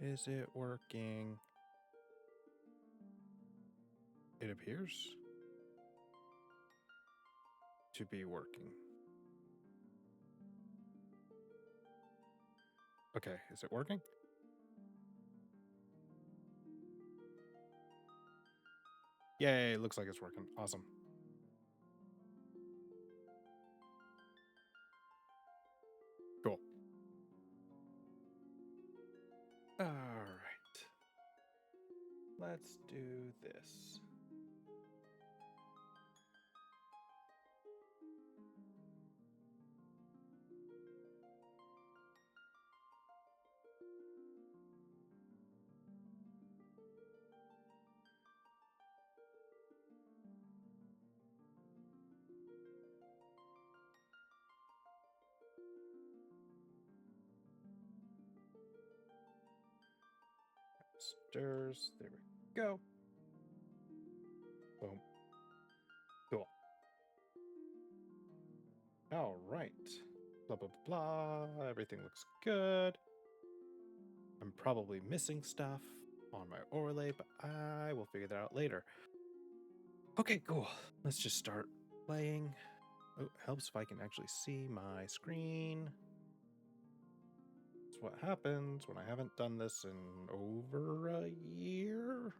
Is it working? It appears to be working. Okay, is it working? Yay, looks like it's working. Awesome. Cool. All right. Let's do this. Stirs. There we go. Boom. Cool. All right. Blah, blah, blah. Everything looks good. I'm probably missing stuff on my overlay, but I will figure that out later. Okay, cool. Let's just start playing. Oh, it helps if I can actually see my screen. That's what happens when I haven't done this in over a year.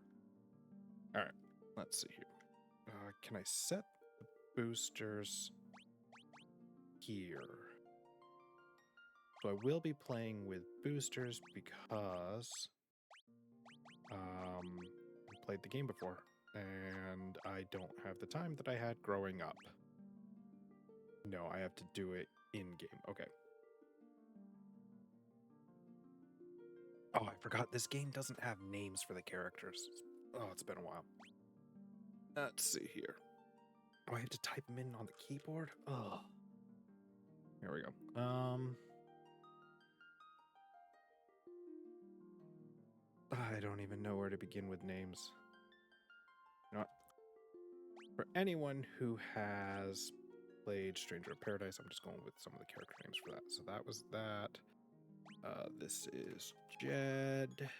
All right, let's see here. Can I set the boosters here? So I will be playing with boosters because I played the game before and I don't have the time that I had growing up. No, I have to do it in-game. Okay. Oh, I forgot this game doesn't have names for the characters. Oh, it's been a while. Let's see here. Oh, I have to type them in on the keyboard? Oh. Here we go. I don't even know where to begin with names. You know what? For anyone who has played Stranger of Paradise, I'm just going with some of the character names for that. So that was that. This is Jed.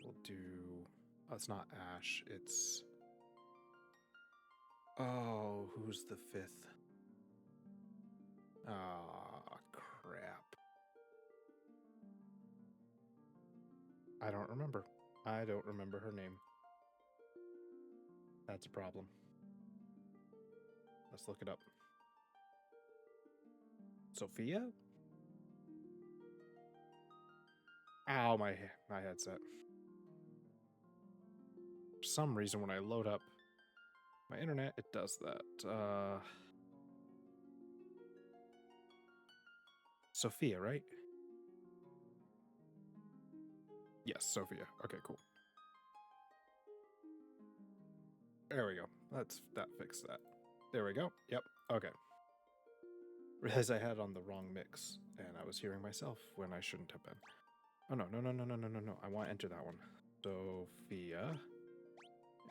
We'll do... Oh, it's not Ash. It's... Oh, who's the fifth? Ah, crap. I don't remember. I don't remember her name. That's a problem. Let's look it up. Sophia? Ow, my headset. For some reason, when I load up my internet, it does that. Sophia, right? Yes, Sophia. Okay, cool. There we go. That fixed that. There we go. Yep. Okay. Realized I had on the wrong mix, and I was hearing myself when I shouldn't have been. Oh no, no, no, no, no, no, no, no. I want to enter that one. Sophia.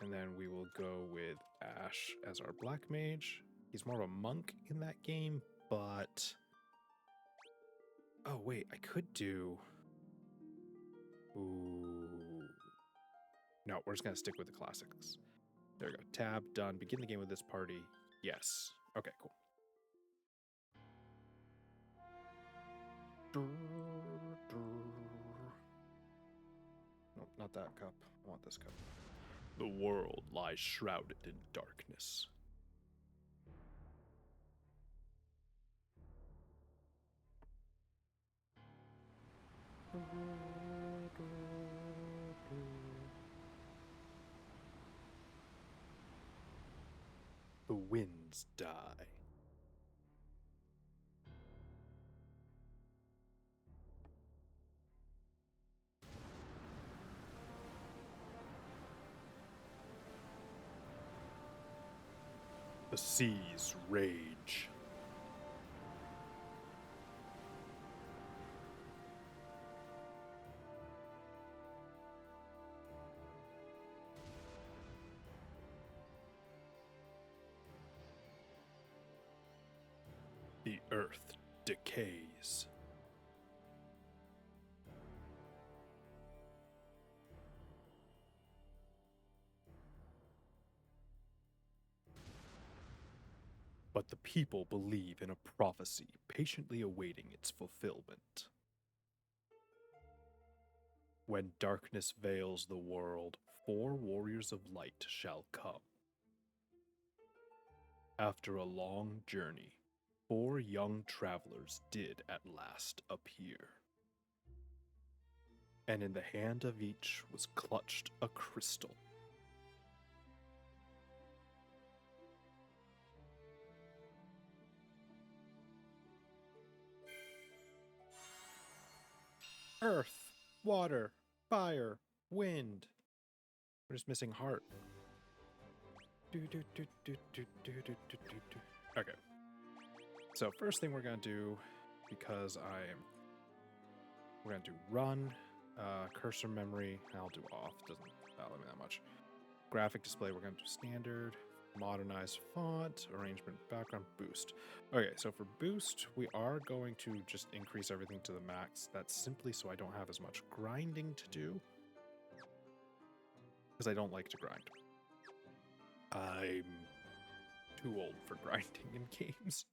And then we will go with Ash as our black mage. He's more of a monk in that game, but... Oh, wait, I could do... Ooh. No, we're just going to stick with the classics. There we go. Tab, done. Begin the game with this party. Yes. Okay, cool. Nope, not that cup. I want this cup. The world lies shrouded in darkness. The winds die. The seas rage. The earth decays. But the people believe in a prophecy, patiently awaiting its fulfillment. When darkness veils the world, 4 warriors of light shall come. After a long journey, 4 young travelers did at last appear. And in the hand of each was clutched a crystal. Earth, water, fire, wind. We're just missing heart. Okay. So first thing we're gonna do, because we're gonna do run, cursor memory. I'll do off. Doesn't bother me that much. Graphic display. We're gonna do standard. Modernize font, arrangement, background, boost. Okay, so for boost, we are going to just increase everything to the max. That's simply so I don't have as much grinding to do. Because I don't like to grind. I'm too old for grinding in games.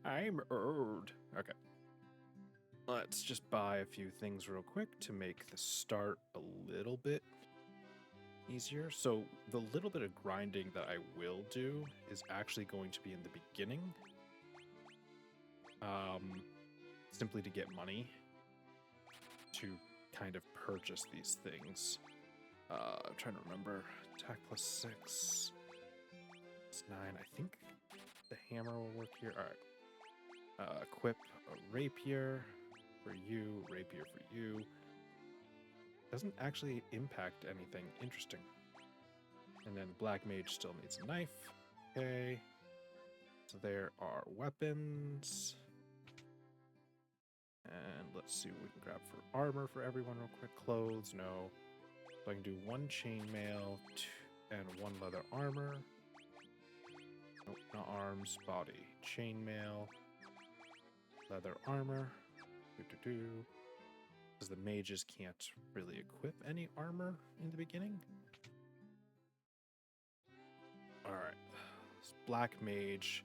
I'm old. Okay. Let's just buy a few things real quick to make the start a little bit easier. So the little bit of grinding that I will do is actually going to be in the beginning. Simply to get money to kind of purchase these things. I'm trying to remember. Attack +6. It's 9. I think the hammer will work here. Alright. Equip a rapier for you, rapier for you. Doesn't actually impact anything interesting. And then Black Mage still needs a knife. Okay. So there are weapons. And let's see what we can grab for armor for everyone real quick. Clothes, no. So I can do 1 chainmail and 1 leather armor. Nope, not arms, body. Chainmail, leather armor. Because the mages can't really equip any armor in the beginning. Alright. Black Mage.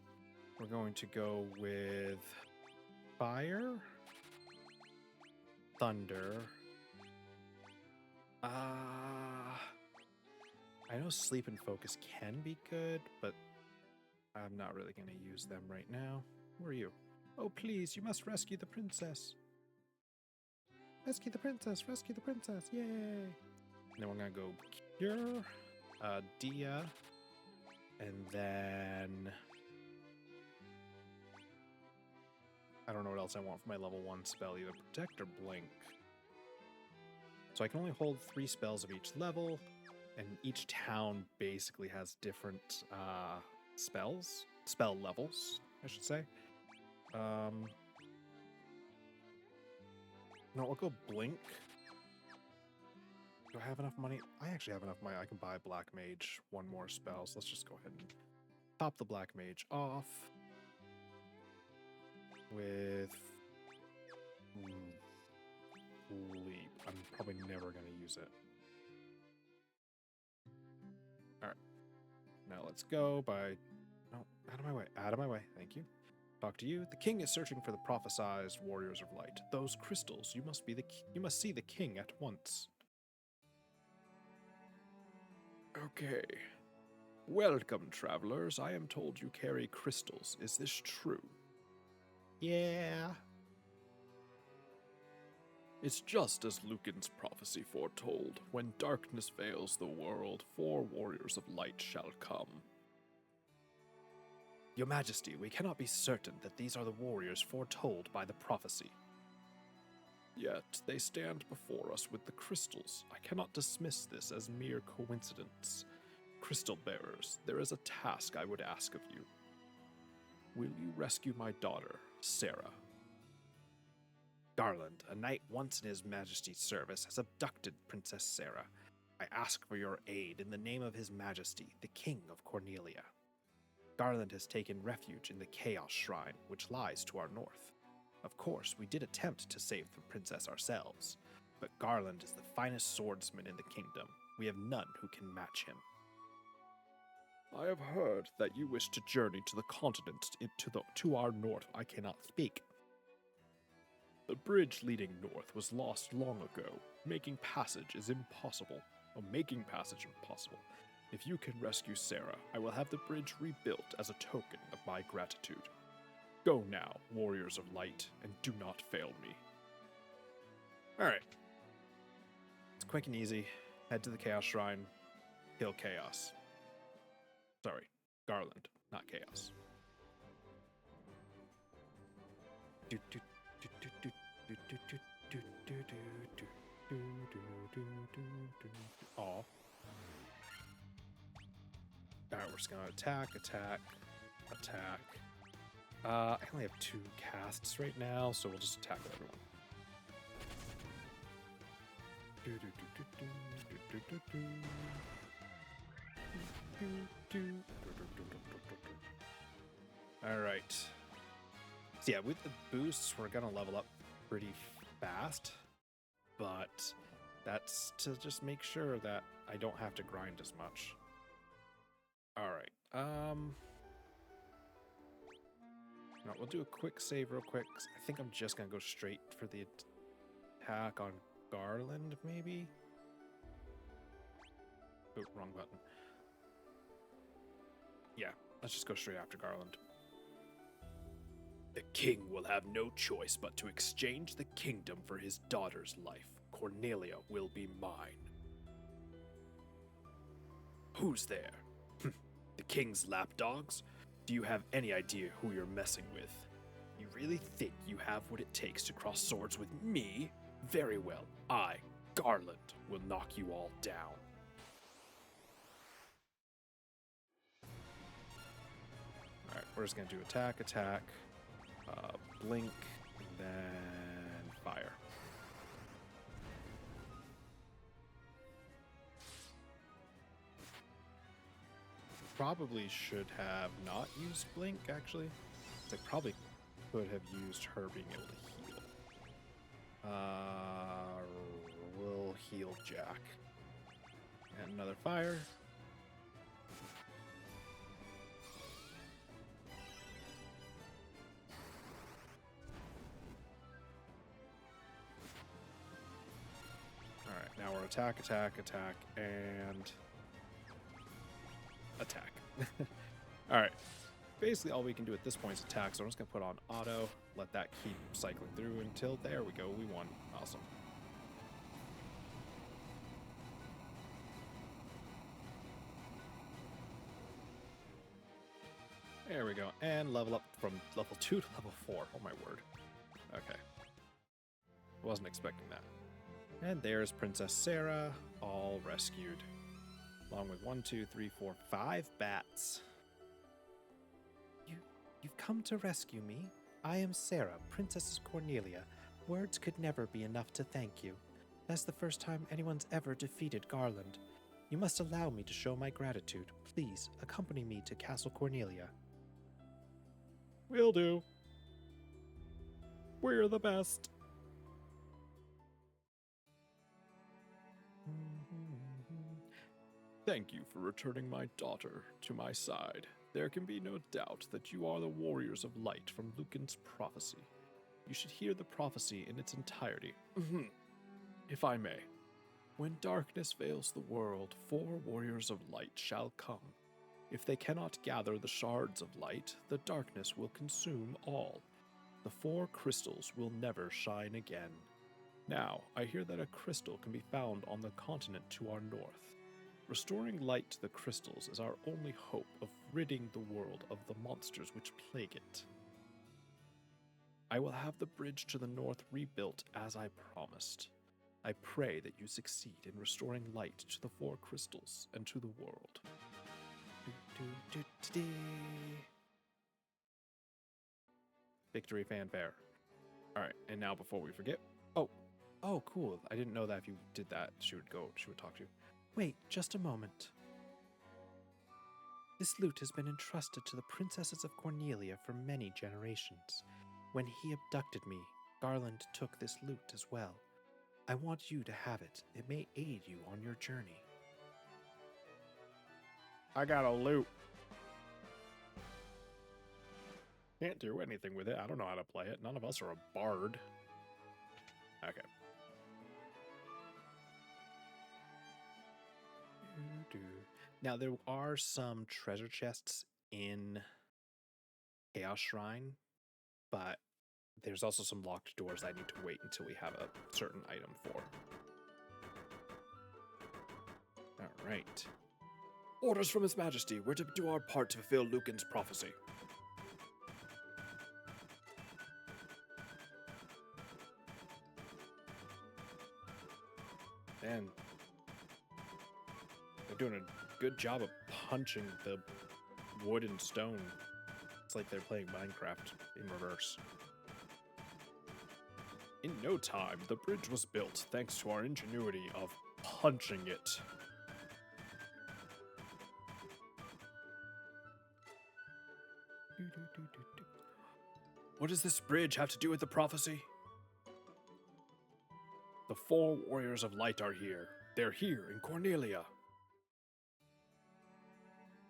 We're going to go with fire, thunder. I know sleep and focus can be good, but I'm not really going to use them right now. Who are you? Oh, please, you must rescue the princess. Rescue the princess, rescue the princess, yay! And then we're going to go Cure, Dia, and then I don't know what else I want for my level 1 spell, either Protect or Blink. So I can only hold 3 spells of each level, and each town basically has different spell levels, I should say. No, I'll go Blink. Do I have enough money? I actually have enough money. I can buy Black Mage 1 more spell, so let's just go ahead and top the Black Mage off with Leap. I'm probably never going to use it. Alright. Now let's go by... No, out of my way. Out of my way. Thank you. Talk to you. The king is searching for the prophesized warriors of light. Those crystals. You must see the king at once. Okay. Welcome, travelers. I am told you carry crystals. Is this true? Yeah. It's just as Lucan's prophecy foretold. When darkness veils the world, 4 warriors of light shall come. Your Majesty, we cannot be certain that these are the warriors foretold by the prophecy. Yet they stand before us with the crystals. I cannot dismiss this as mere coincidence. Crystal bearers, there is a task I would ask of you. Will you rescue my daughter, Sarah? Garland, a knight once in His Majesty's service, has abducted Princess Sarah. I ask for your aid in the name of His Majesty, the King of Cornelia. Garland has taken refuge in the Chaos Shrine, which lies to our north. Of course, we did attempt to save the princess ourselves, but Garland is the finest swordsman in the kingdom. We have none who can match him. I have heard that you wish to journey to the continent to our north. I cannot speak. The bridge leading north was lost long ago. Making passage impossible. If you can rescue Sarah, I will have the bridge rebuilt as a token of my gratitude. Go now, warriors of light, and do not fail me. Alright. It's quick and easy. Head to the Chaos Shrine. Kill Chaos. Sorry, Garland, not Chaos. Aw. Alright, we're just gonna attack. I only have 2 casts right now, so we'll just attack everyone. Alright. So yeah, with the boosts, we're gonna level up pretty fast, but that's to just make sure that I don't have to grind as much. Alright, no, we'll do a quick save real quick. I think I'm just gonna go straight for the attack on Garland, maybe? Oh, wrong button. Yeah, let's just go straight after Garland. The king will have no choice but to exchange the kingdom for his daughter's life. Cornelia will be mine. Who's there? The king's lapdogs? Do you have any idea who you're messing with? You really think you have what it takes to cross swords with me? Very well, I, Garland, will knock you all down. Alright, we're just gonna do attack, blink, and then fire. Probably should have not used blink, actually. I probably could have used her being able to heal. We'll heal Jack. And another fire. Alright, now we're attack, and attack. Alright. Basically all we can do at this point is attack, so I'm just going to put on auto, let that keep cycling through until, there we go, we won. Awesome. There we go, and level up from level 2 to level 4. Oh my word. Okay. Wasn't expecting that. And there's Princess Sarah, all rescued. Along with 1, 2, 3, 4, 5 bats. You've come to rescue me? I am Sarah, Princess Cornelia. Words could never be enough to thank you. That's the first time anyone's ever defeated Garland. You must allow me to show my gratitude. Please, accompany me to Castle Cornelia. Will do. We're the best. Thank you for returning my daughter to my side. There can be no doubt that you are the warriors of light from Lucan's prophecy. You should hear the prophecy in its entirety. If I may. When darkness veils the world, 4 warriors of light shall come. If they cannot gather the shards of light, the darkness will consume all. The 4 crystals will never shine again. Now, I hear that a crystal can be found on the continent to our north. Restoring light to the crystals is our only hope of ridding the world of the monsters which plague it. I will have the bridge to the north rebuilt as I promised. I pray that you succeed in restoring light to the 4 crystals and to the world. Victory fanfare. Alright, and now before we forget... Oh, cool. I didn't know that if you did that, she would talk to you. Wait, just a moment. This lute has been entrusted to the princesses of Cornelia for many generations. When he abducted me, Garland took this lute as well. I want you to have it. It may aid you on your journey. I got a lute. Can't do anything with it. I don't know how to play it. None of us are a bard. Okay. Now, there are some treasure chests in Chaos Shrine, but there's also some locked doors I need to wait until we have a certain item for. All right. Orders from His Majesty. We're to do our part to fulfill Lucan's prophecy. Man, they're doing a good job of punching the wood and stone. It's like they're playing Minecraft in reverse. In no time, the bridge was built thanks to our ingenuity of punching it. What does this bridge have to do with the prophecy? The 4 warriors of light are here. They're here in Cornelia.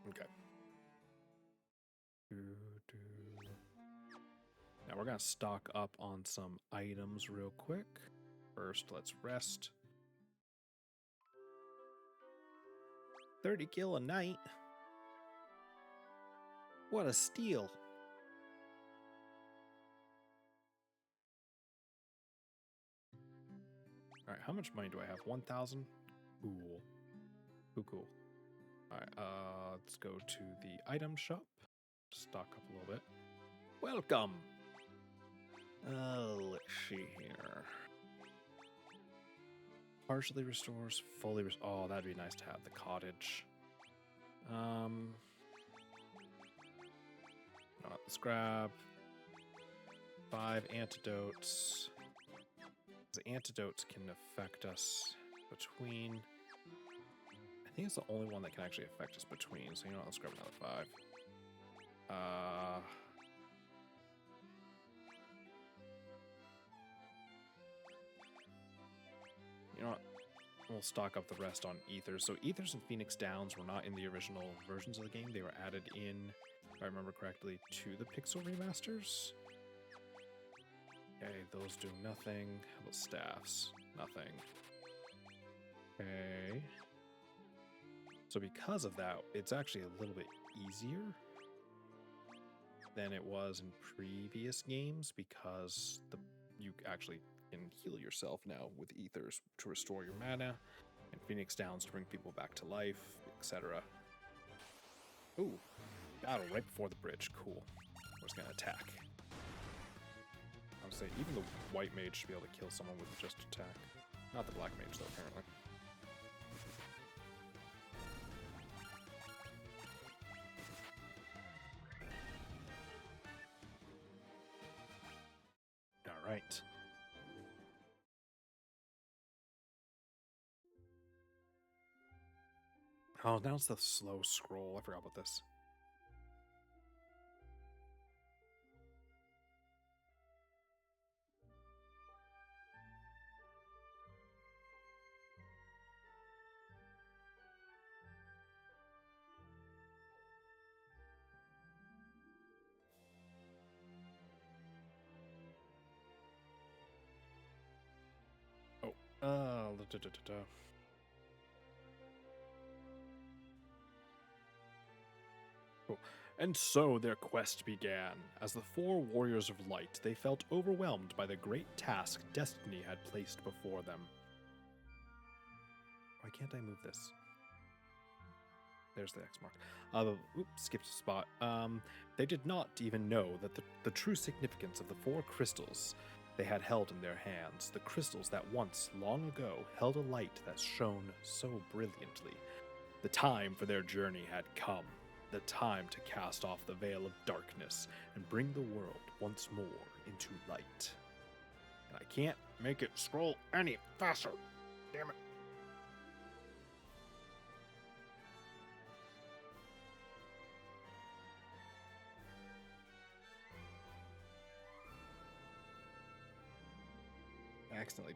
Okay. Now we're going to stock up on some items real quick. First, let's rest. 30 gil a night? What a steal. Alright, how much money do I have? 1,000? Cool. Cool. Alright, let's go to the item shop. Stock up a little bit. Welcome! Let's see here. Partially restores, fully restores. Oh, that'd be nice to have the cottage. Let's grab 5 antidotes. The antidotes can affect us between... I think it's the only one that can actually affect us between. So, you know what? Let's grab another 5. You know what? We'll stock up the rest on Ethers. So Ethers and Phoenix Downs were not in the original versions of the game. They were added in, if I remember correctly, to the Pixel Remasters. Okay, those do nothing. How about staffs? Nothing. Okay. So because of that, it's actually a little bit easier than it was in previous games because you actually can heal yourself now with Ethers to restore your mana, and Phoenix Downs to bring people back to life, etc. Ooh, battle right before the bridge. Cool. I was gonna attack. I would say even the white mage should be able to kill someone with just attack. Not the black mage though, apparently. All right. Oh, now it's the slow scroll. I forgot about this. Cool. And so their quest began. As the 4 warriors of light, they felt overwhelmed by the great task destiny had placed before them. Why can't I move this? There's the X mark. Oops, skipped a spot. They did not even know that the true significance of the 4 crystals they had held in their hands, the crystals that once, long ago, held a light that shone so brilliantly. The time for their journey had come, the time to cast off the veil of darkness and bring the world once more into light. And I can't make it scroll any faster. Damn it. accidentally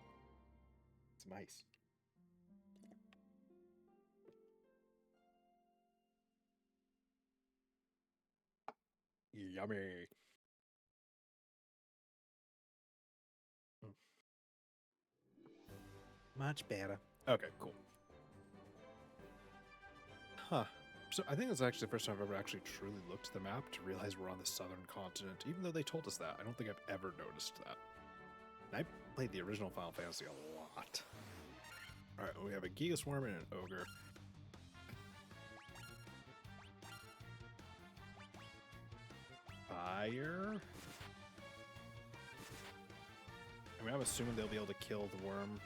some ice. Yummy. Much better. Okay, cool. Huh. So I think it's actually the first time I've ever actually truly looked at the map to realize we're on the southern continent, even though they told us that. I don't think I've ever noticed that. And I played the original Final Fantasy a lot. Alright, we have a Giga Swarm and an Ogre. Fire? I mean, I'm assuming they'll be able to kill the worm.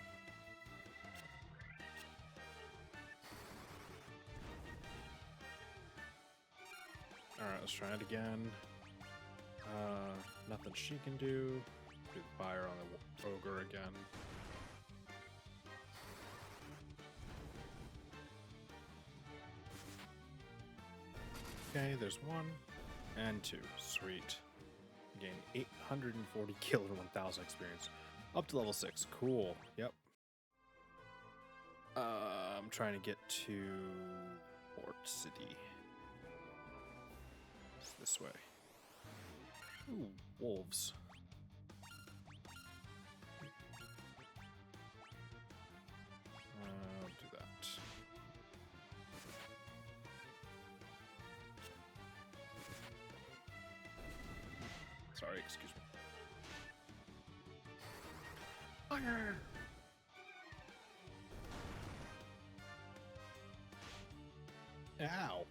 Alright, let's try it again. Nothing she can do. Do the fire on the Ogre again. Okay, there's 1 and 2. Sweet. Gain 840 kill and 1000 experience. Up to level 6. Cool. Yep. I'm trying to get to Port City. This way. Ooh, wolves. I'll do that. Sorry, excuse me. Fire! Ow!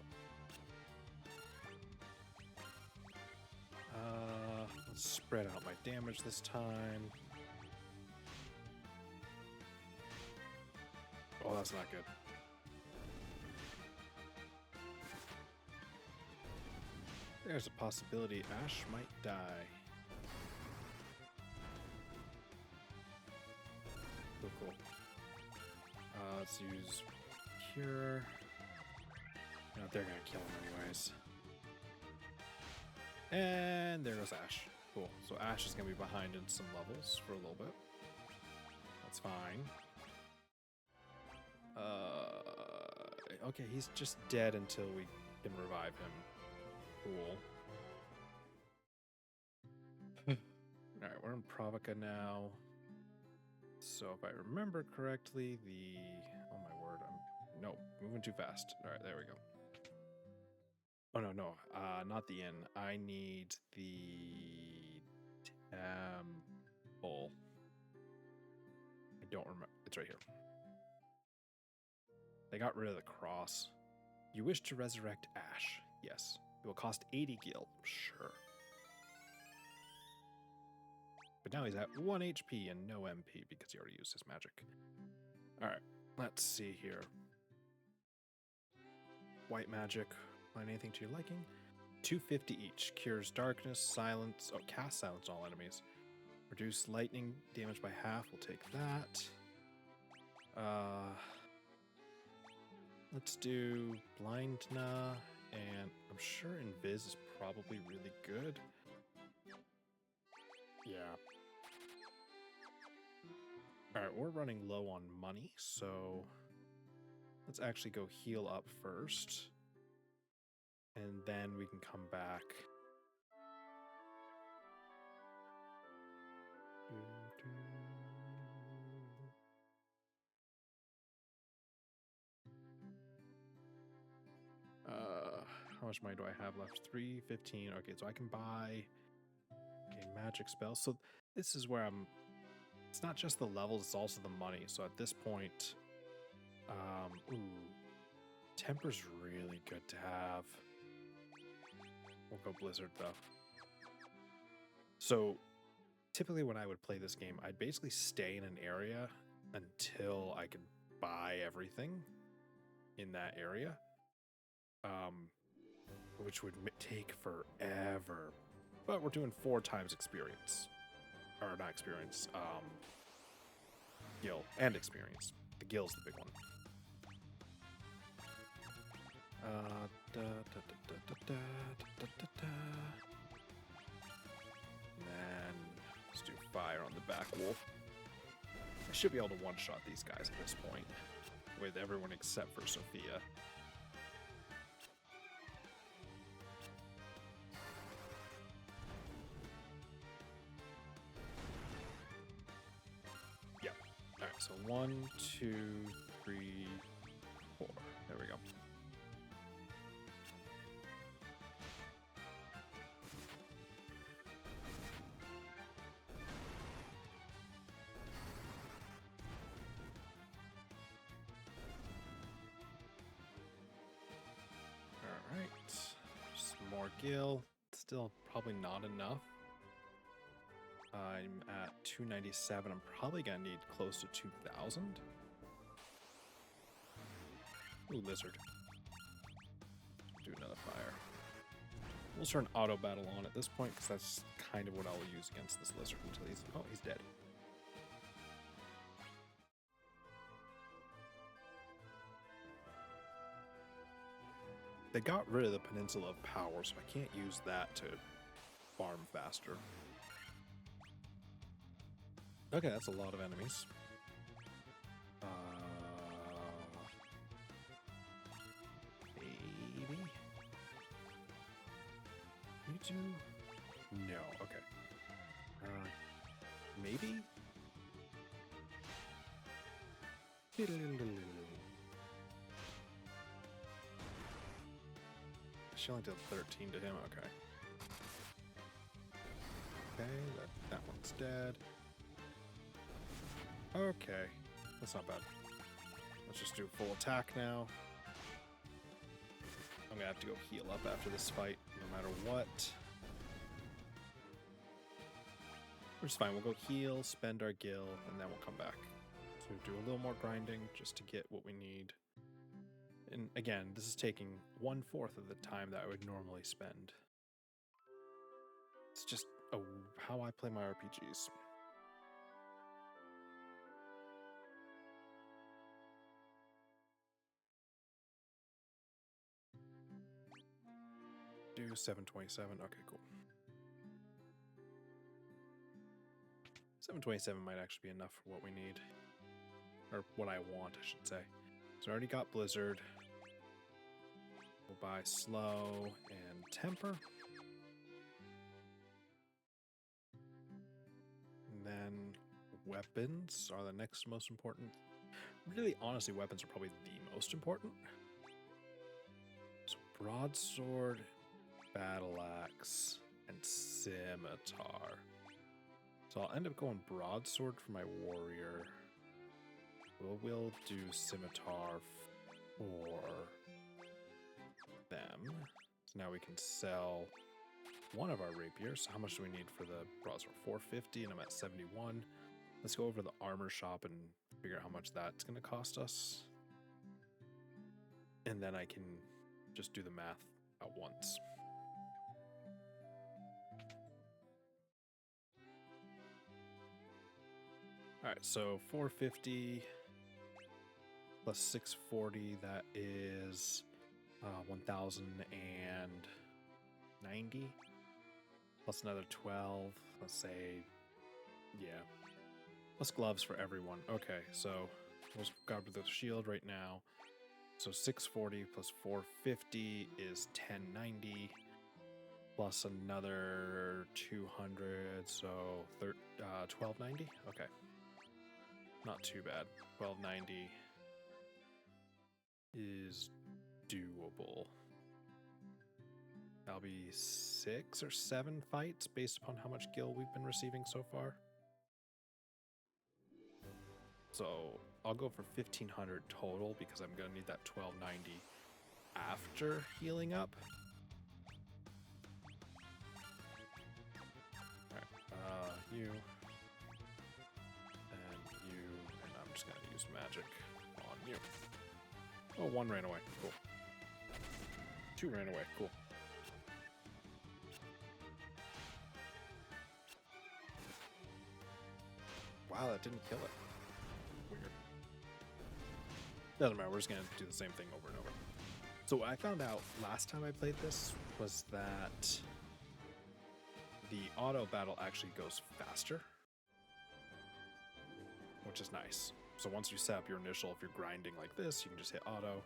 Let's spread out my damage this time. Oh, that's not good. There's a possibility Ash might die. Cool, cool. Let's use Cure. No, they're gonna kill him anyways. And there goes Ash. Cool. So Ash is gonna be behind in some levels for a little bit. That's fine. Okay, he's just dead until we can revive him. Cool. Alright, we're in Provoca now. So if I remember correctly, oh my word, no, moving too fast. Alright, there we go. Oh no, not the inn. I need the temple. I don't remember. It's right here. They got rid of the cross. You wish to resurrect Ash. Yes. It will cost 80 gil. Sure. But now he's at 1 HP and no MP because he already used his magic. Alright, let's see here. White magic. Find anything to your liking. 250 each. Cures darkness, silence. Oh, cast silence all enemies. Reduce lightning damage by half. We'll take that. Let's do Blindna, and I'm sure Invis is probably really good. Yeah. Alright, we're running low on money, so let's actually go heal up first. And then we can come back. How much money do I have left? 315. Okay, so I can buy a magic spell. So this is where it's not just the levels, it's also the money. So at this point, Temper's really good to have. We'll go Blizzard though. So typically when I would play this game, I'd basically stay in an area until I could buy everything in that area. Which would take forever. But we're doing 4 times experience. Or not experience, gil and experience. The gil's the big one. And then let's do fire on the back wolf. should be able to one-shot these guys at this point, with everyone except for Sophia. Yep. Alright, so 1, 2, 3, 4. There we go. More gil, still probably not enough. I'm at 297. I'm probably gonna need close to 2,000. Ooh, lizard. Do another fire. We'll turn auto battle on at this point because that's kind of what I'll use against this lizard until he's dead. They got rid of the Peninsula of Power, so I can't use that to farm faster. Okay, that's a lot of enemies. Maybe? You do? No, okay. Maybe? She only did 13 to him, okay. Okay, that one's dead. Okay, that's not bad. Let's just do full attack now. I'm gonna have to go heal up after this fight, no matter what. Which is fine, we'll go heal, spend our gil, and then we'll come back. So do a little more grinding just to get what we need. And again, this is taking 1/4 of the time that I would normally spend. It's just how I play my RPGs. Do 727. Okay, cool. 727 might actually be enough for what we need. Or what I want, I should say. So I already got Blizzard. We'll buy Slow and Temper. And then weapons are the next most important. Really, honestly, weapons are probably the most important. So Broadsword, Battle Axe, and Scimitar. So I'll end up going Broadsword for my Warrior. We'll do Scimitar for them. So now we can sell one of our rapiers. So how much do we need for the broadsword? 450, and I'm at 71. Let's go over to the armor shop and figure out how much that's going to cost us. And then I can just do the math at once. All right, so 450 plus 640, that is 1,090 plus another 12. Let's say, yeah, plus gloves for everyone. Okay, so let's grab the shield right now. So 640 plus 450 is 1090 plus another 200, so 1290. Okay, not too bad. 1290 is doable. That'll be 6 or 7 fights based upon how much gil we've been receiving so far. So I'll go for 1,500 total because I'm gonna need that 1290 after healing up. Alright, you and I'm just gonna use magic on you. Oh, one ran away. Cool. 2 ran away. Cool. Wow, that didn't kill it. Weird. Doesn't matter, we're just gonna do the same thing over and over. So what I found out last time I played this was that the auto battle actually goes faster, which which is nice. So once you set up your initial, if you're grinding like this, you can just hit auto,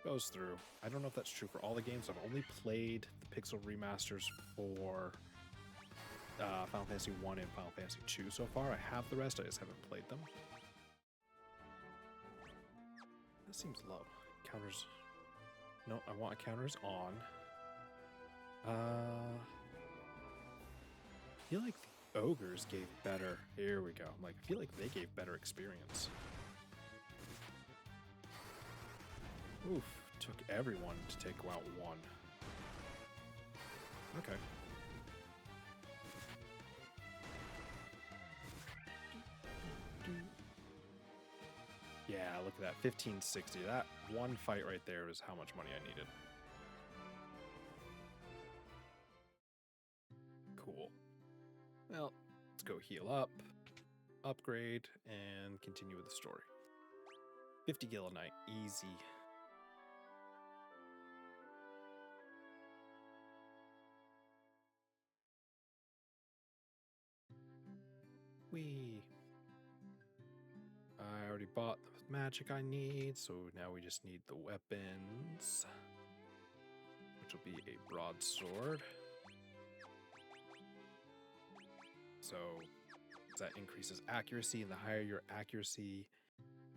goes through. I don't know if that's true for all the games. I've only played the Pixel remasters for Final Fantasy 1 and Final Fantasy 2 so far. I have the rest, I just haven't played them. That seems low. Counters. No, I want counters on. I feel like the ogres gave better. Here we go. I'm like, I feel like they gave better experience. Oof, took everyone to take out one. Okay. Yeah, look at that, 1560. That one fight right there is how much money I needed. Cool. Well, let's go heal up, upgrade, and continue with the story. 50 gil a night, easy. Whee! I already bought the magic I need, so now we just need the weapons, which will be a broadsword. So that increases accuracy, and the higher your accuracy,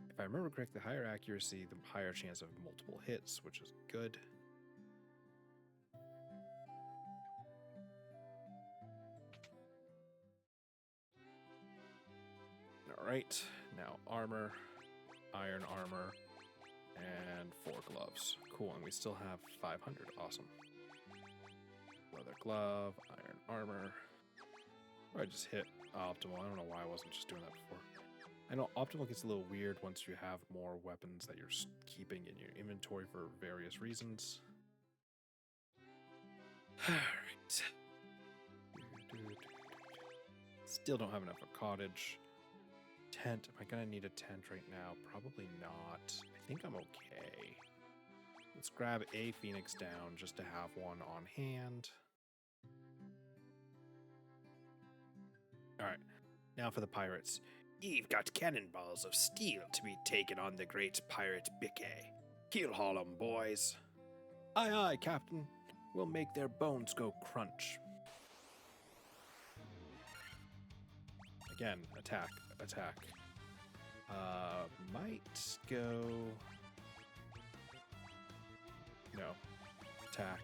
if I remember correctly, the higher accuracy, the higher chance of multiple hits, which is good. Alright, now armor, iron armor, and 4 gloves. Cool, and we still have 500. Awesome. Leather glove, iron armor. Or I just hit optimal. I don't know why I wasn't just doing that before. I know optimal gets a little weird once you have more weapons that you're keeping in your inventory for various reasons. Alright. Still don't have enough for cottage. Tent. Am I gonna need a tent right now? Probably not. I think I'm okay. Let's grab a phoenix down just to have one on hand. Alright, now for the pirates. You've got cannonballs of steel to be taken on the great pirate Bikke. Keel haul 'em, boys. Aye, aye, Captain. We'll make their bones go crunch. Again, attack, attack. Might go... No. Attack.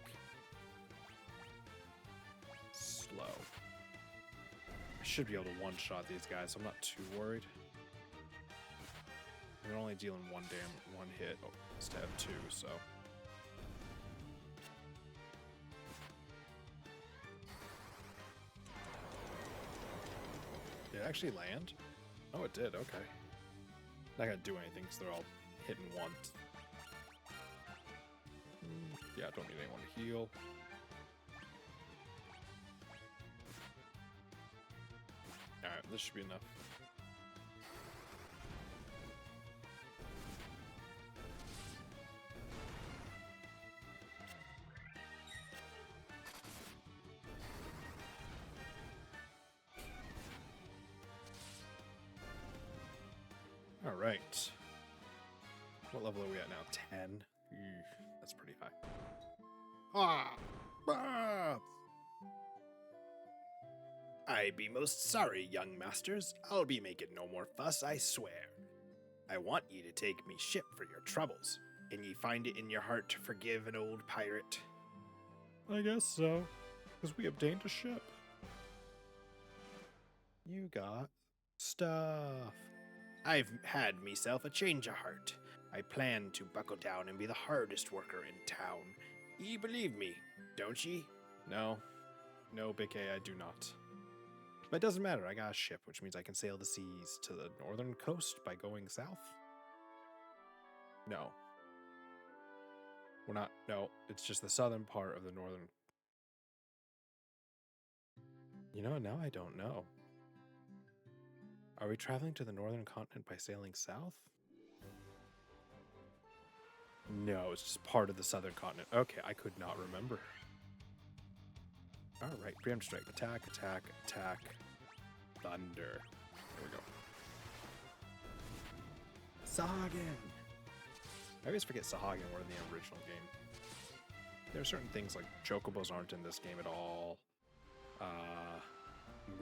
Slow. I should be able to one-shot these guys, so I'm not too worried. They're only dealing one hit instead of 2, so... Did it actually land? Oh, it did, okay. Not gonna do anything because they're all hitting once. Yeah, don't need anyone to heal. Alright, this should be enough. Alright. What level are we at now? 10? That's pretty high. Ah! Ah! I be most sorry, young masters. I'll be making no more fuss, I swear. I want ye to take me ship for your troubles. Can ye find it in your heart to forgive an old pirate? I guess so, because we obtained a ship. You got stuff. I've had myself a change of heart. I plan to buckle down and be the hardest worker in town. Ye believe me, don't ye? No. No, Bikke, I do not. But it doesn't matter, I got a ship, which means I can sail the seas to the northern coast by going south? No. We're not, no, it's just the southern part of the northern... You know, now I don't know. Are we traveling to the northern continent by sailing south? No, it's just part of the southern continent. Okay, I could not remember. Alright, preemptive strike. Attack, attack, attack. Thunder. There we go. Sahagin! I always forget Sahagin were in the original game. There are certain things like Chocobos aren't in this game at all.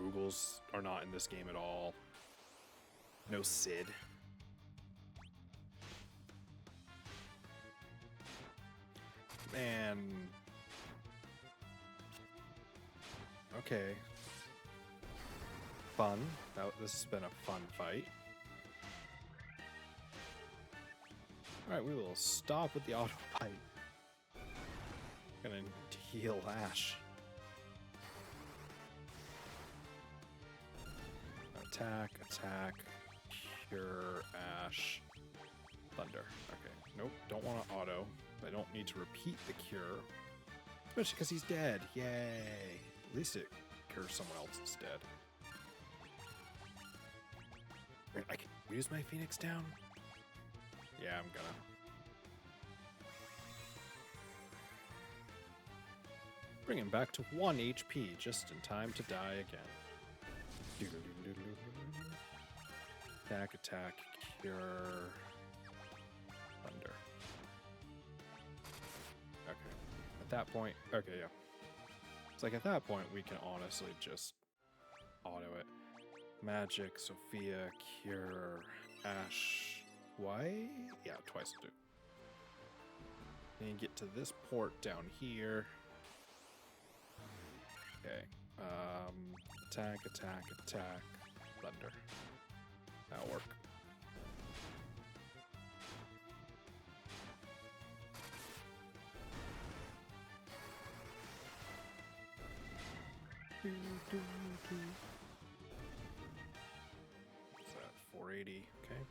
Moogles are not in this game at all. No Sid. Man. Okay. Fun. This has been a fun fight. Alright, we will stop with the auto pipe. Gonna heal Ash. Attack, attack, cure, Ash, thunder. Okay, nope, don't want to auto. I don't need to repeat the cure. Especially because he's dead. Yay! At least it cures someone else instead. Wait, I can use my Phoenix down? Yeah, I'm gonna. Bring him back to 1 HP, just in time to die again. Attack, attack, cure, thunder. Okay. At that point, okay, yeah. It's like at that point, we can honestly just auto it. Magic, Sophia, cure, Ash, why? Yeah, twice will do. And get to this port down here. Okay. Attack, attack, attack, thunder. That'll work. What's that? 480. Okay.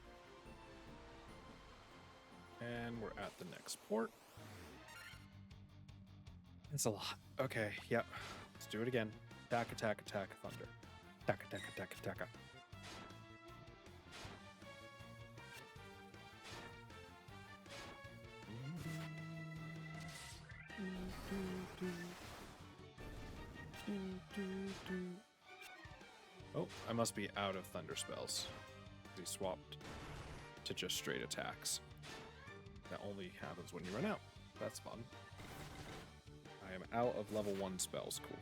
And we're at the next port. It's a lot. Okay, yep. Let's do it again. Attack, attack, attack, thunder. Attack, attack, attack, attack. Oh, I must be out of thunder spells. He swapped to just straight attacks. That only happens when you run out. That's fun. I am out of level 1 spells. Cool.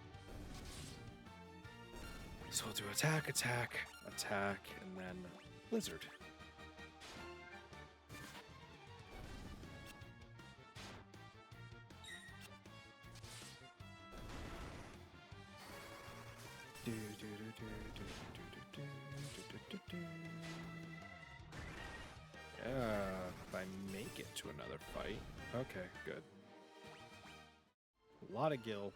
So we'll do attack, attack, attack, and then Blizzard. Yeah, if I make it to another fight. Okay, good. A lot of gil.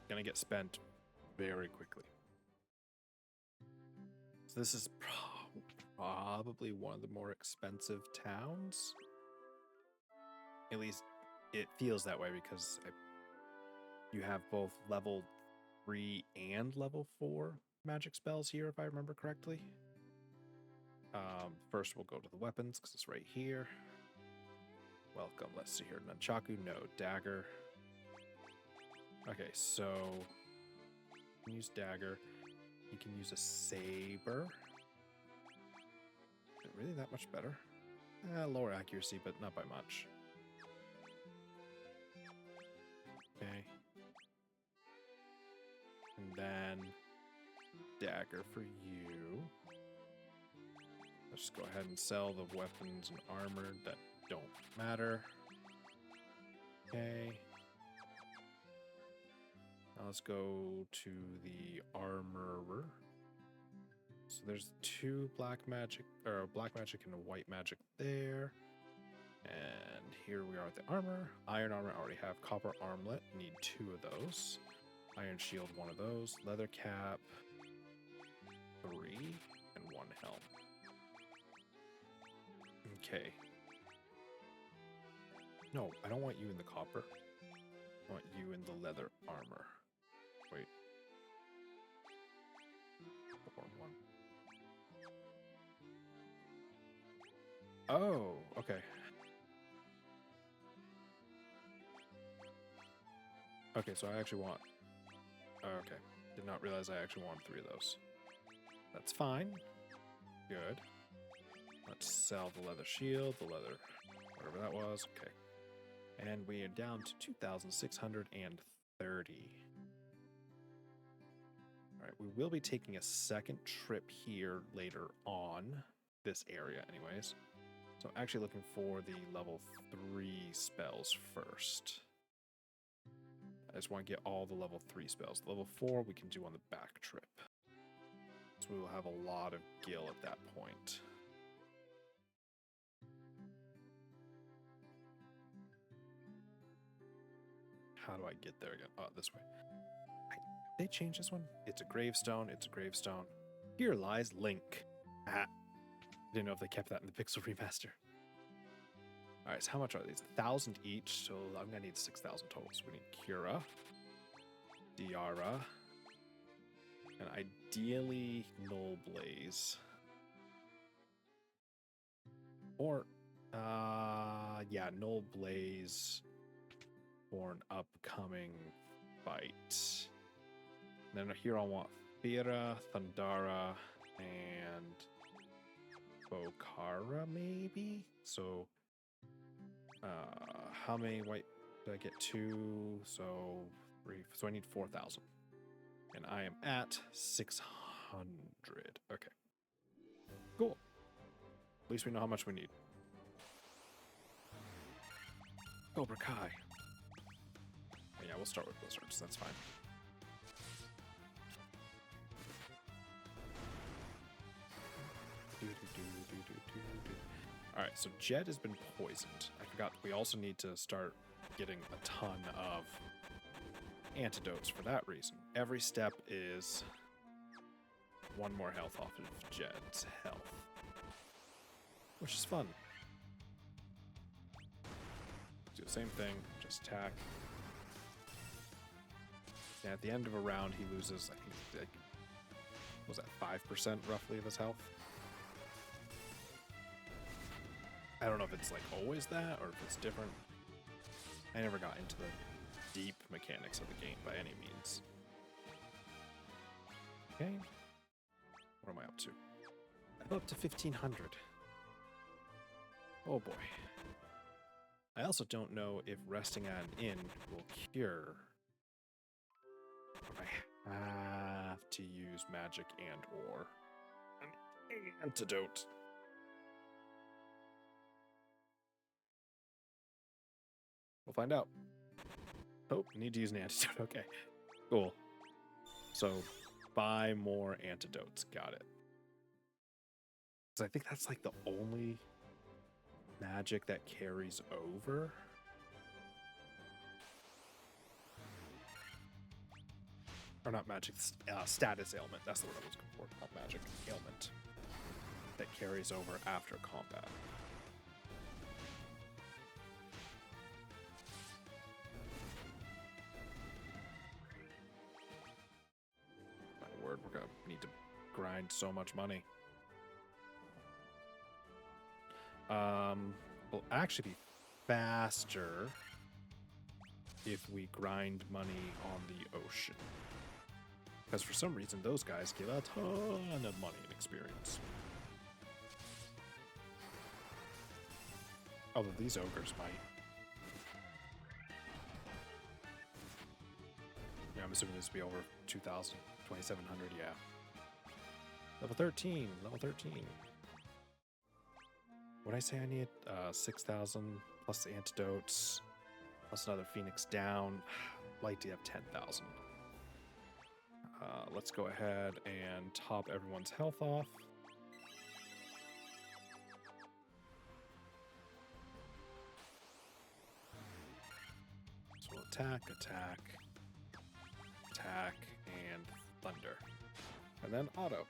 Gonna get spent very quickly. So this is probably one of the more expensive towns. At least it feels that way because you have both level 3 and level 4 magic spells here, if I remember correctly. First, we'll go to the weapons because it's right here. Welcome. Let's see here. Nunchaku, no. Dagger. Okay, so you can use dagger. You can use a saber. Is it really that much better? Lower accuracy, but not by much. Okay. And then dagger for you. Let's just go ahead and sell the weapons and armor that don't matter. Okay. Now let's go to the armorer. So there's 2 black magic, or a black magic and a white magic there. And here we are with the armor. Iron armor, I already have. Copper armlet, need 2 of those. Iron shield, 1 of those. Leather cap, 3, and 1 helm. Okay. No, I don't want you in the copper. I want you in the leather armor. Wait. 4-1. Oh, okay. Okay, so I actually want... Okay. Did not realize I actually want 3 of those. That's fine. Good. Let's sell the leather shield, the leather, whatever that was. Okay. And we are down to 2,630. All right, we will be taking a second trip here later on, this area anyways. So I'm actually looking for the level 3 spells first. I just want to get all the level 3 spells. Level 4 we can do on the back trip. So we will have a lot of gil at that point. How do I get there again? Oh, this way. They changed this one? It's a gravestone. It's a gravestone. Here lies Link. Ah. I didn't know if they kept that in the Pixel Remaster. Alright, so how much are these? 1,000 each, so I'm gonna need 6,000 total. So we need Kira, Diara, and ideally Null Blaze. Or, yeah, Null Blaze for an upcoming fight. And then here I want Fira, Thundara, and Bokara, maybe? So, how many white did I get? 2, so 3, so I need 4,000. And I am at 600. Okay. Cool. At least we know how much we need. Cobra Kai. Yeah, we'll start with Blizzards, that's fine. Alright, so Jed has been poisoned. I forgot we also need to start getting a ton of antidotes for that reason. Every step is 1 more health off of Jed's health. Which is fun. Do the same thing, just attack. And at the end of a round, he loses, I think, like, was that 5% roughly of his health? I don't know if it's like always that or if it's different. I never got into the deep mechanics of the game by any means. Okay. What am I up to? I'm up to 1,500. Oh boy. I also don't know if resting at an inn will cure. I have to use magic and or an antidote. We'll find out. Oh, need to use an antidote. Okay, cool. So, buy more antidotes. Got it. Because I think that's like the only magic that carries over. Or not magic, status ailment. That's the word I was looking for. Not magic, ailment. That carries over after combat. My word, we're gonna need to grind so much money. Will actually be faster if we grind money on the ocean. Because for some reason, those guys give a ton of money and experience. Although these ogres might. Yeah, I'm assuming this will be over 2,000, 2,700, yeah. Level 13, level 13. What did I say I need? 6,000 plus antidotes, plus another Phoenix down. Like to have 10,000. Let's go ahead and top everyone's health off. So we'll attack, attack, attack, and thunder. And then auto.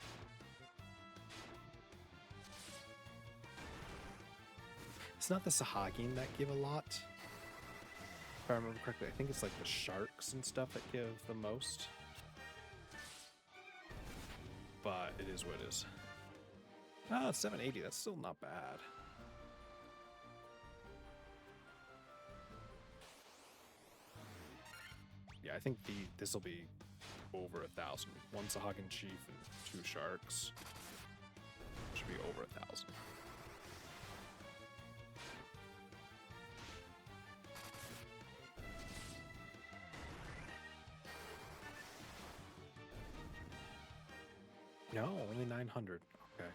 It's not the Sahagin that give a lot. If I remember correctly, I think it's like the sharks and stuff that give the most. But it is what it is. Ah, 780, that's still not bad. Yeah, I think this will be over 1,000. 1 Sahagin Chief and 2 sharks. Should be over 1,000. No, only 900. Okay.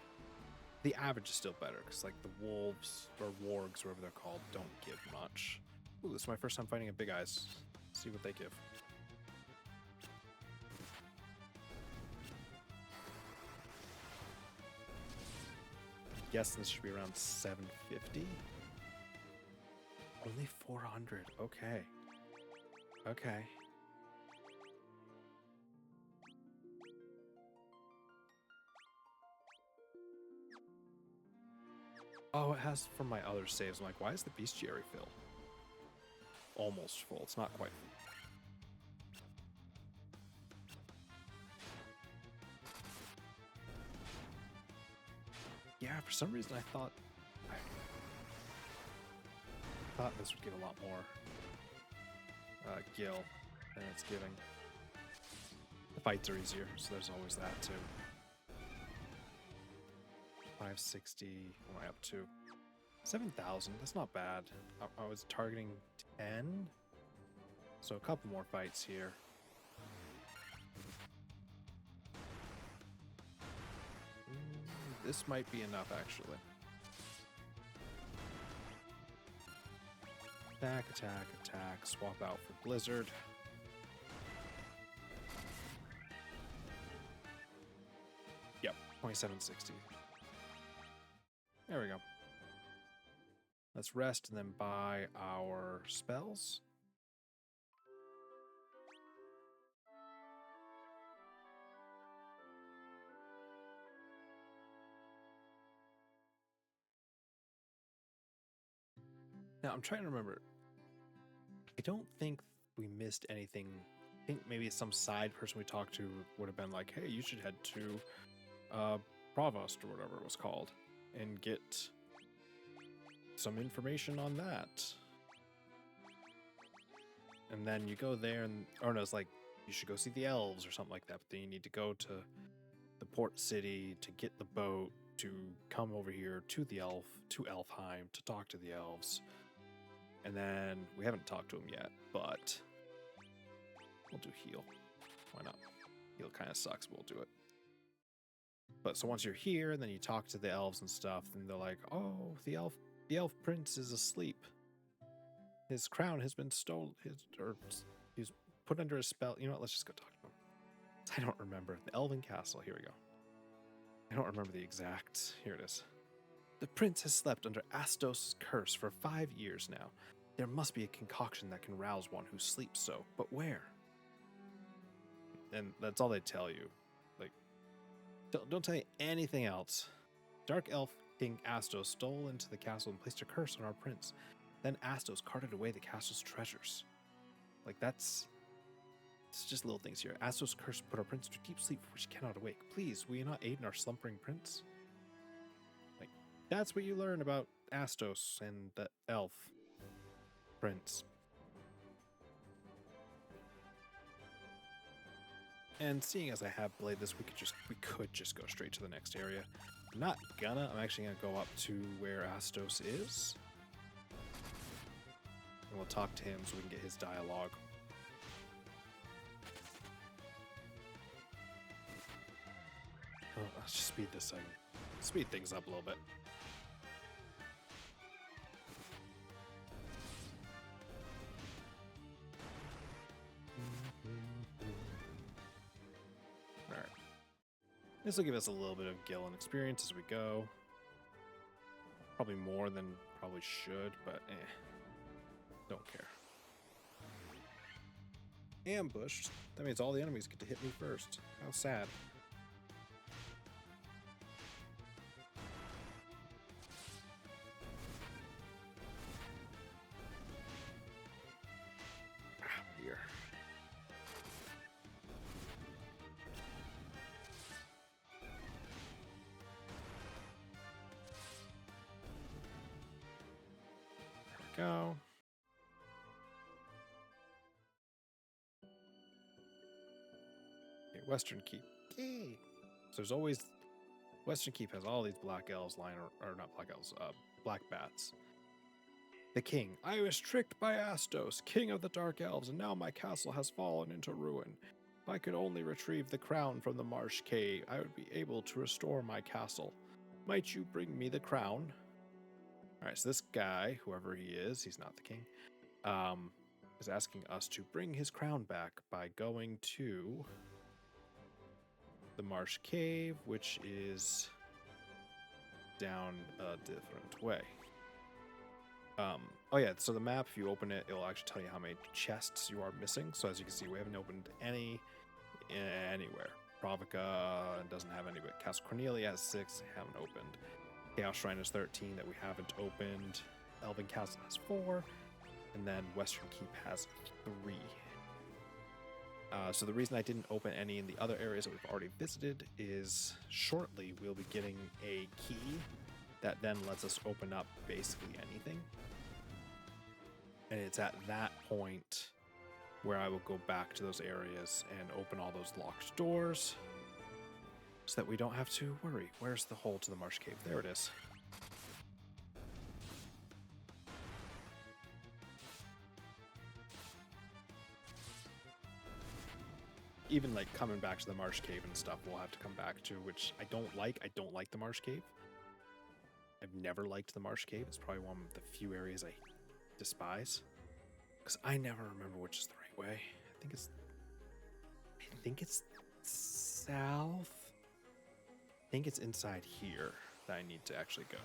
The average is still better, because, like, the wolves, or wargs, whatever they're called, don't give much. Ooh, this is my first time fighting a Big Eyes. See what they give. I guess this should be around 750. Only 400. Okay. Okay. Oh, it has from my other saves. I'm like, why is the bestiary full? Almost full. It's not quite full. Yeah, for some reason I thought this would give a lot more gil than it's giving. The fights are easier, so there's always that too. 560. What am I up to? 7,000. That's not bad. I was targeting 10, so a couple more fights here. This might be enough, actually. Attack, attack, attack. Swap out for Blizzard. Yep, 2760. There we go. Let's rest and then buy our spells. Now, I'm trying to remember. I don't think we missed anything. I think maybe some side person we talked to would have been like, hey, you should head to Provost or whatever it was called and get some information on that. And then you go there and, or no, it's like, you should go see the elves or something like that. But then you need to go to the port city to get the boat to come over here to Elfheim to talk to the elves. And then we haven't talked to him yet, but we'll do heal. Why not? Heal kind of sucks, but we'll do it. But so once you're here, and then you talk to the elves and stuff, and they're like, "Oh, the elf prince is asleep. His crown has been stolen. He's put under a spell." You know what? Let's just go talk to him. I don't remember the Elven Castle. Here we go. I don't remember the exact. Here it is. The prince has slept under Astos' curse for 5 years now. There must be a concoction that can rouse one who sleeps so, but where? And that's all they tell you. Like, don't tell you anything else. Dark Elf King Astos stole into the castle and placed a curse on our prince. Then Astos carted away the castle's treasures. Like, it's just little things here. Astos' curse put our prince to deep sleep, for which he cannot awake. Please, will you not aid in our slumbering prince? That's what you learn about Astos and the elf prince. And seeing as I have played this, we could just go straight to the next area. I'm not gonna. I'm actually gonna go up to where Astos is. And we'll talk to him so we can get his dialogue. Oh, let's just speed this thing. Speed things up a little bit. This will give us a little bit of gil and experience as we go. Probably more than probably should, but don't care. Ambushed? That means all the enemies get to hit me first. How sad. Here. Go. Okay, Western Keep. Yay! So there's always Western Keep has all these black elves lying, or not black elves, black bats. The king. I was tricked by Astos, king of the Dark Elves, and now my castle has fallen into ruin. I could only retrieve the crown from the marsh cave, I would be able to restore my castle. Might you bring me the crown? Alright, so this guy, whoever he is, he's not the king, is asking us to bring his crown back by going to the marsh cave, which is down a different way. Oh yeah, so the map, if you open it, it'll actually tell you how many chests you are missing. So as you can see, we haven't opened any anywhere. Provoca doesn't have any, but Castle Cornelia has 6, haven't opened. Chaos Shrine is 13 that we haven't opened. Elven Castle has 4, and then Western Keep has 3. So the reason I didn't open any in the other areas that we've already visited is shortly we'll be getting a key that then lets us open up basically anything. And it's at that point where I will go back to those areas and open all those locked doors so that we don't have to worry. Where's the hole to the marsh cave? There it is. Even like coming back to the marsh cave and stuff we'll have to come back to, which I don't like. I don't like the marsh cave. I've never liked the marsh cave. It's probably one of the few areas I despise, because I never remember which is the right way. I think it's south. I think it's inside here that I need to actually go.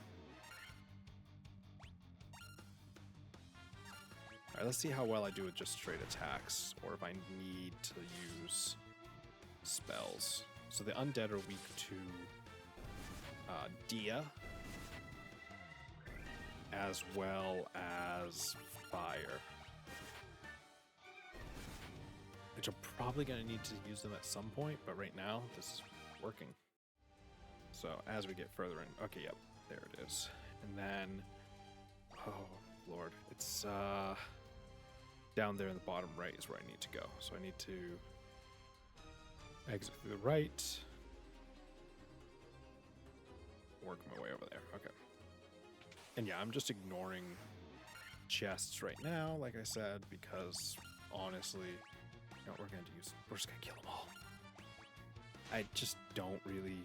All right, let's see how well I do with just straight attacks, or if I need to use spells. So the undead are weak to Dia, as well as fire, which I'm probably going to need to use them at some point, but right now this is working. So as we get further in, okay, yep, there it is. And then, oh Lord, it's down there in the bottom right is where I need to go. So I need to exit through the right, work my way over there. Okay. And yeah, I'm just ignoring chests right now, like I said, because honestly, you know what we're just gonna kill them all. I just don't really...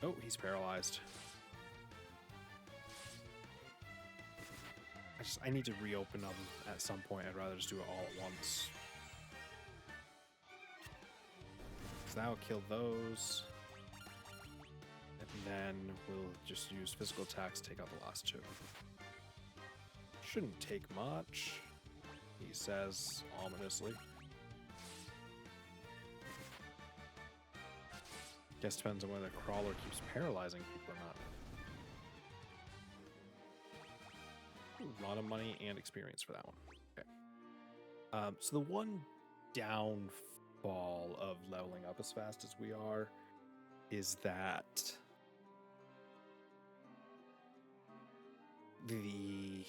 Oh, he's paralyzed. I need to reopen them at some point. I'd rather just do it all at once. So that'll kill those. And then we'll just use physical attacks to take out the last 2. Shouldn't take much, he says ominously. Guess depends on whether Crawler keeps paralyzing people or not. Ooh, a lot of money and experience for that one. Okay. So the one downfall of leveling up as fast as we are is that the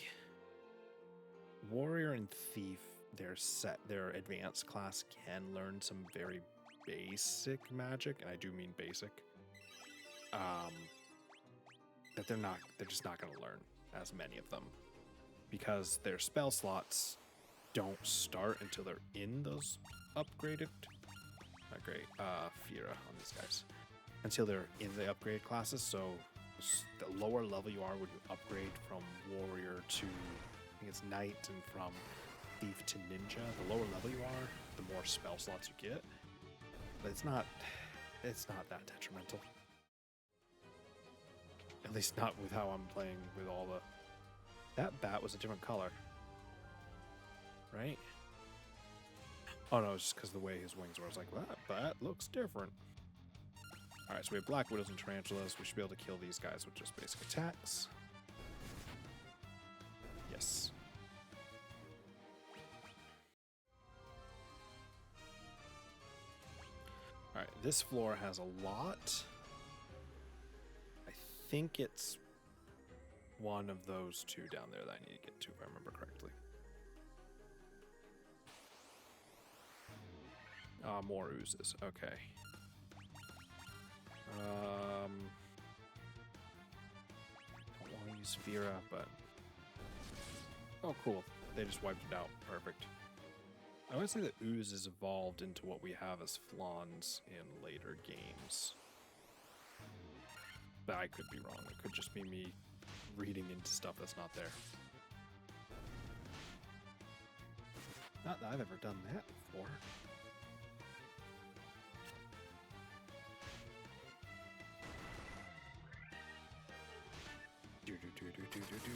warrior and thief, their advanced class can learn some very basic magic, and I do mean basic, that they're just not going to learn as many of them, because their spell slots don't start until they're in those upgraded, not great, Fira on these guys, until they're in the upgraded classes. So the lower level you are when you upgrade from warrior to, I think it's knight, and from thief to ninja, the lower level you are, the more spell slots you get. But it's not that detrimental. At least not with how I'm playing with all the... That bat was a different color. Right? Oh no, it's just because the way his wings were. I was like, that bat looks different. Alright, so we have Black Widows and Tarantulas. We should be able to kill these guys with just basic attacks. Yes. Alright, this floor has a lot. I think it's one of those 2 down there that I need to get to, if I remember correctly. More oozes. Okay. Don't want to use Fira, but... Oh, cool. They just wiped it out. Perfect. I would say that Ooze has evolved into what we have as Flans in later games. But I could be wrong. It could just be me reading into stuff that's not there. Not that I've ever done that before. Do do do do do do do.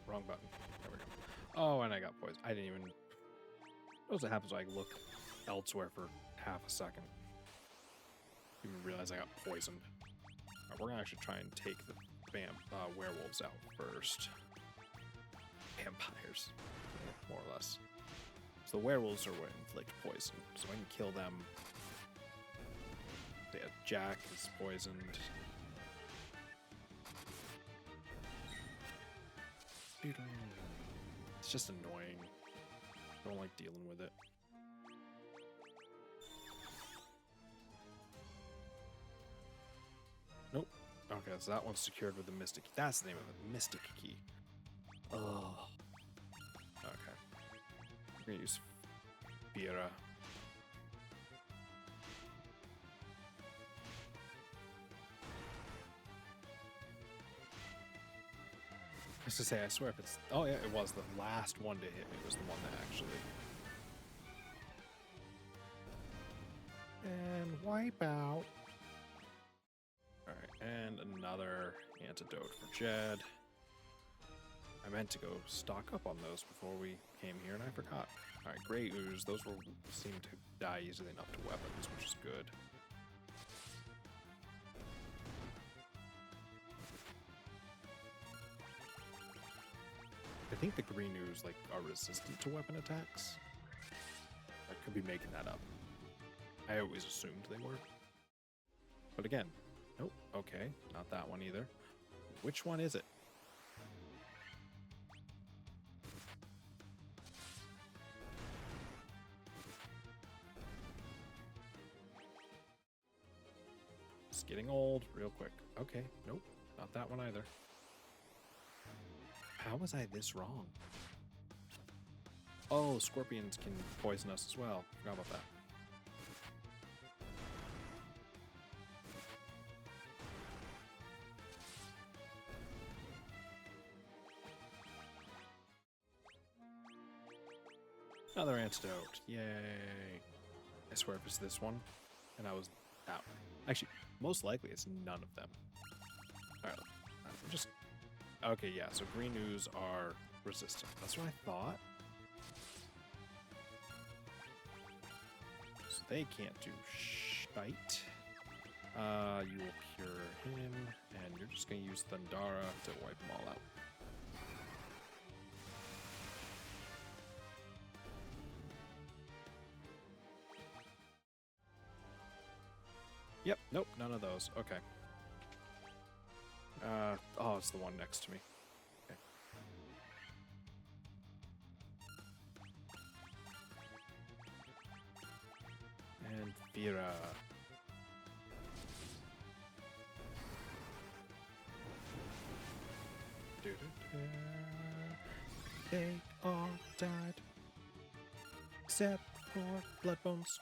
Wrong button. There we go. Oh, and I got poisoned. I didn't even... What happens when I look elsewhere for half a second? Even realize I got poisoned. Alright, we're gonna actually try and take the werewolves out first. Vampires, more or less. So the werewolves are what inflict poison, so I can kill them. Yeah, Jack is poisoned. It's just annoying. I don't like dealing with it. Nope. Okay, so that one's secured with the Mystic Key. That's the name of it, Mystic Key. Oh. Okay. We're gonna use Vera. I was to say, I swear if it's... Oh yeah, it was. The last one to hit me was the one that actually... And wipe out. Alright, and another antidote for Jed. I meant to go stock up on those before we came here, and I forgot. Alright, Grey Ooze. Those will seem to die easily enough to weapons, which is good. I think the green ooze like are resistant to weapon attacks. I could be making that up. I always assumed they were. But again, nope, okay, not that one either. Which one is it? It's getting old real quick. Okay, nope, not that one either. How was I this wrong? Oh, scorpions can poison us as well. Forgot about that. Another antidote. Yay. I swear if it's this one, and I was out. Actually, most likely it's none of them. Alright, just... Okay, yeah, so green ooze are resistant. That's what I thought. So they can't do shite. You will cure him, and you're just going to use Thundara to wipe them all out. Yep, nope, none of those. Okay. Oh, it's the one next to me. Okay. And Vera. They all died. Except for Bloodbones.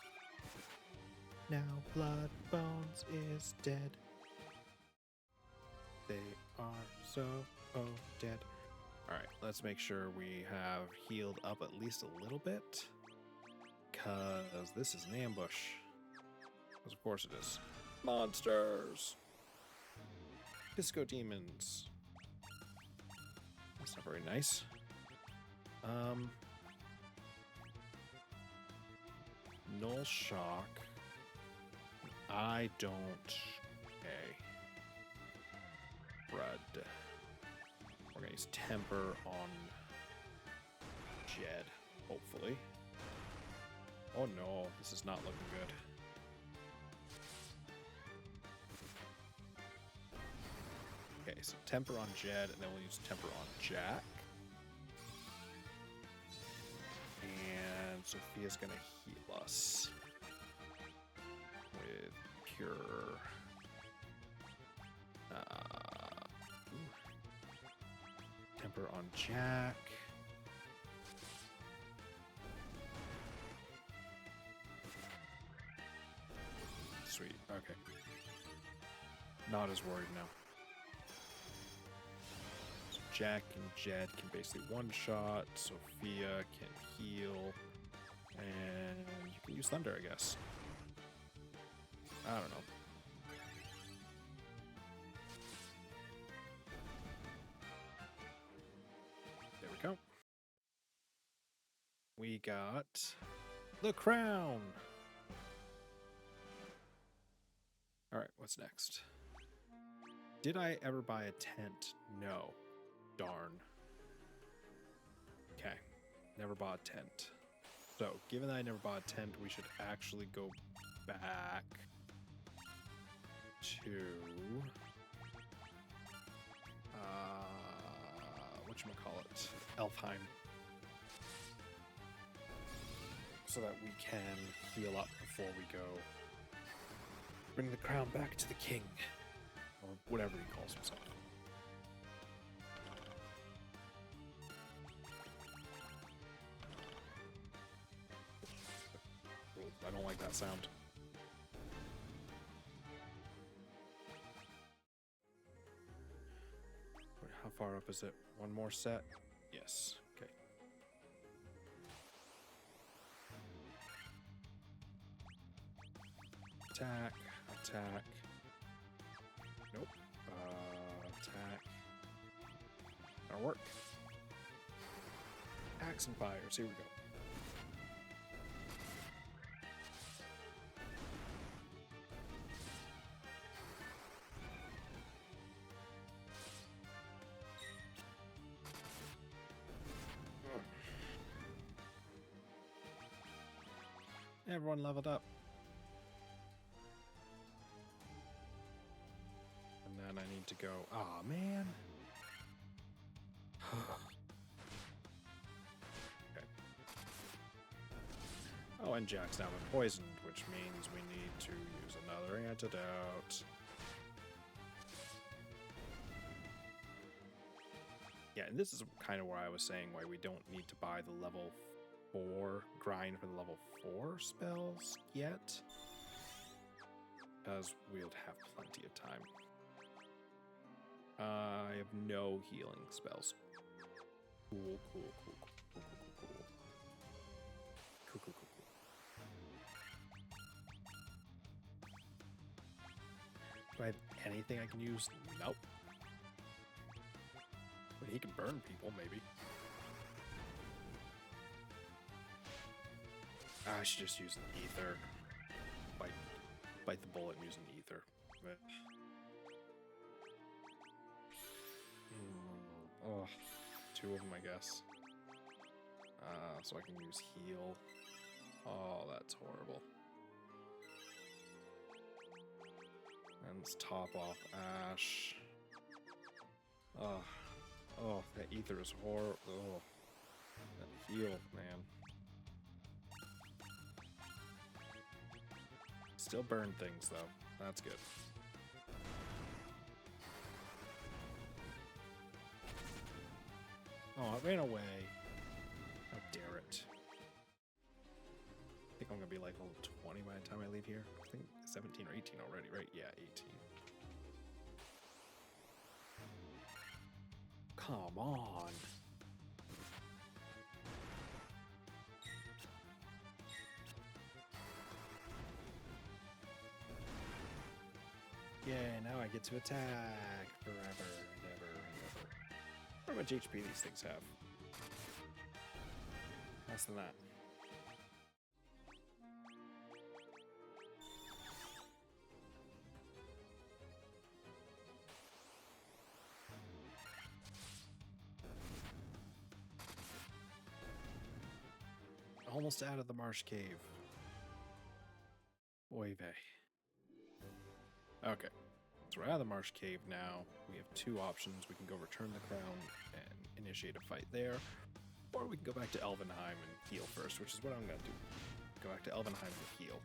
Now Bloodbones is dead. They are so dead. Alright, let's make sure we have healed up at least a little bit. Because this is an ambush. Because of course it is. Monsters! Disco demons. That's not very nice. Null shock. I don't... Okay. Brud. We're gonna use temper on Jed, hopefully. Oh no, this is not looking good. Okay, so Temper on Jed, and then we'll use Temper on Jack. And Sophia's gonna heal us with Cure. Temper on Jack. Sweet, okay. Not as worried now. So Jack and Jed can basically one-shot, Sophia can heal, and you can use Thunder, I guess. I don't know. There we go. We got the crown. All right, what's next? Did I ever buy a tent? No. Darn. Okay, never bought a tent. So, given that I never bought a tent, we should actually go back to whatchamacallit, Elfheim, so that we can heal up before we go bring the crown back to the king, or whatever he calls himself. I don't like that sound. How far up is it? One more set? Yes. Okay. Attack. Attack. Nope. Attack. That'll work. Axe and fires. Here we go. Everyone leveled up. And then I need to go. Aw, man. Okay. Oh, and Jack's now been poisoned, which means we need to use another antidote. Yeah, and this is kind of where I was saying why we don't need to buy the level 4 grind for the level 4 spells yet, because we'll have plenty of time. I have no healing spells. Cool. Do I have anything I can use? Nope. But he can burn people, maybe. I should just use an ether. Bite the bullet and use an ether. But... oh, 2 of them, I guess. So I can use heal. Oh, that's horrible. And let's top off Ash. Oh, that ether is horrible. Oh, that heal, man. Still burn things, though. That's good. Oh, it ran away. How dare it. I think I'm gonna be like level 20 by the time I leave here. I think 17 or 18 already, right? Yeah, 18. Come on. Yeah, now I get to attack forever and ever and ever. How much HP these things have? Less than that. Almost out of the marsh cave. Oy vey. Okay. So we're out of the Marsh Cave now. We have two options. We can go return the crown and initiate a fight there. Or we can go back to Elvenheim and heal first, which is what I'm going to do. Go back to Elvenheim and heal.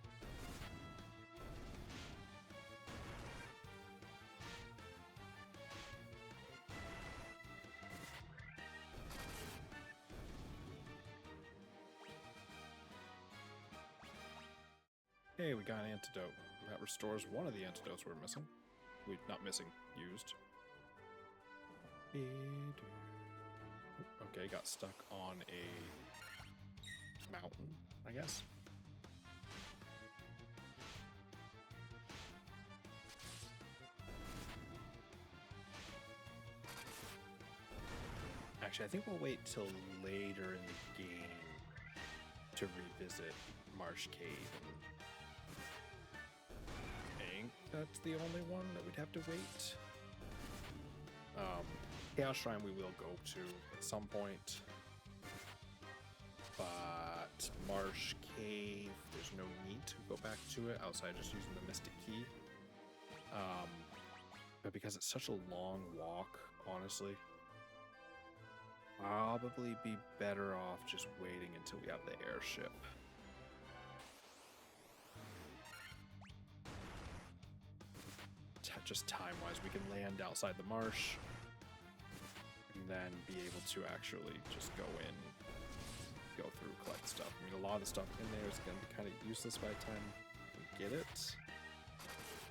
Hey, we got an antidote. That restores one of the antidotes we're missing. Not missing, used. Okay, got stuck on a mountain, I guess. Actually, I think we'll wait till later in the game to revisit Marsh Cave. I think that's the only one that we'd have to wait. Chaos Shrine we will go to at some point. But Marsh Cave, there's no need to go back to it outside just using the Mystic Key. But because it's such a long walk, honestly, probably be better off just waiting until we have the airship. Just time-wise, we can land outside the marsh and then be able to actually just go in, go through, collect stuff. I mean, a lot of the stuff in there is going to be kind of useless by the time we get it.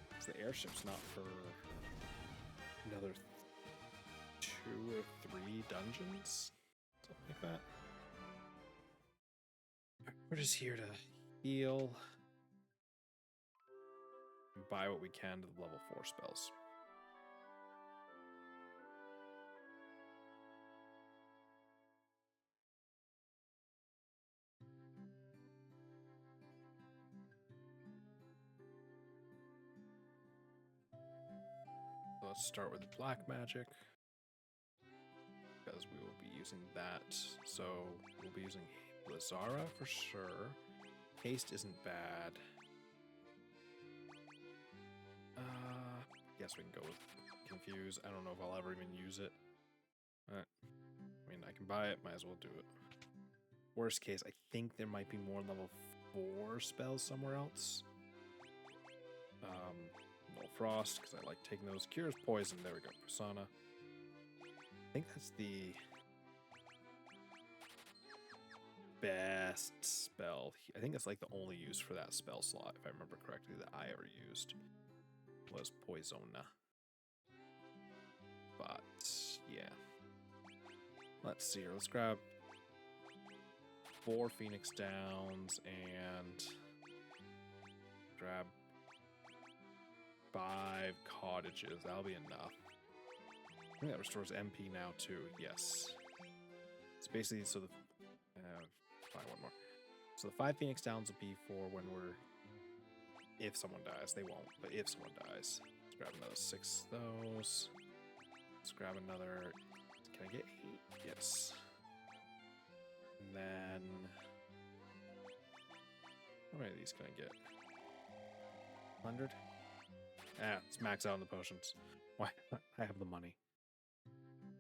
Because the airship's not for another 2 or 3 dungeons, something like that. We're just here to heal and buy what we can to the level 4 spells. Let's start with black magic, because we will be using that. So we'll be using Lazara for sure. Haste isn't bad. Guess we can go with Confuse. I don't know if I'll ever even use it. I mean, I can buy it, might as well do it. Worst case, I think there might be more level 4 spells somewhere else. No Frost, because I like taking those. Cures Poison, there we go. Persona. I think that's the best spell. I think that's like the only use for that spell slot, if I remember correctly, that I ever used was Poisona. But yeah, let's see here. Let's grab 4 Phoenix Downs and grab 5 cottages. That'll be enough. I think that restores MP now too. Yes. It's basically so the find one more. So the 5 Phoenix Downs will be for when we're, if someone dies. They won't, but if someone dies. Let's grab another 6 of those. Let's grab another. Can I get 8? Yes. And then how many of these can I get? 100? Ah, let's max out on the potions. Why? I have the money.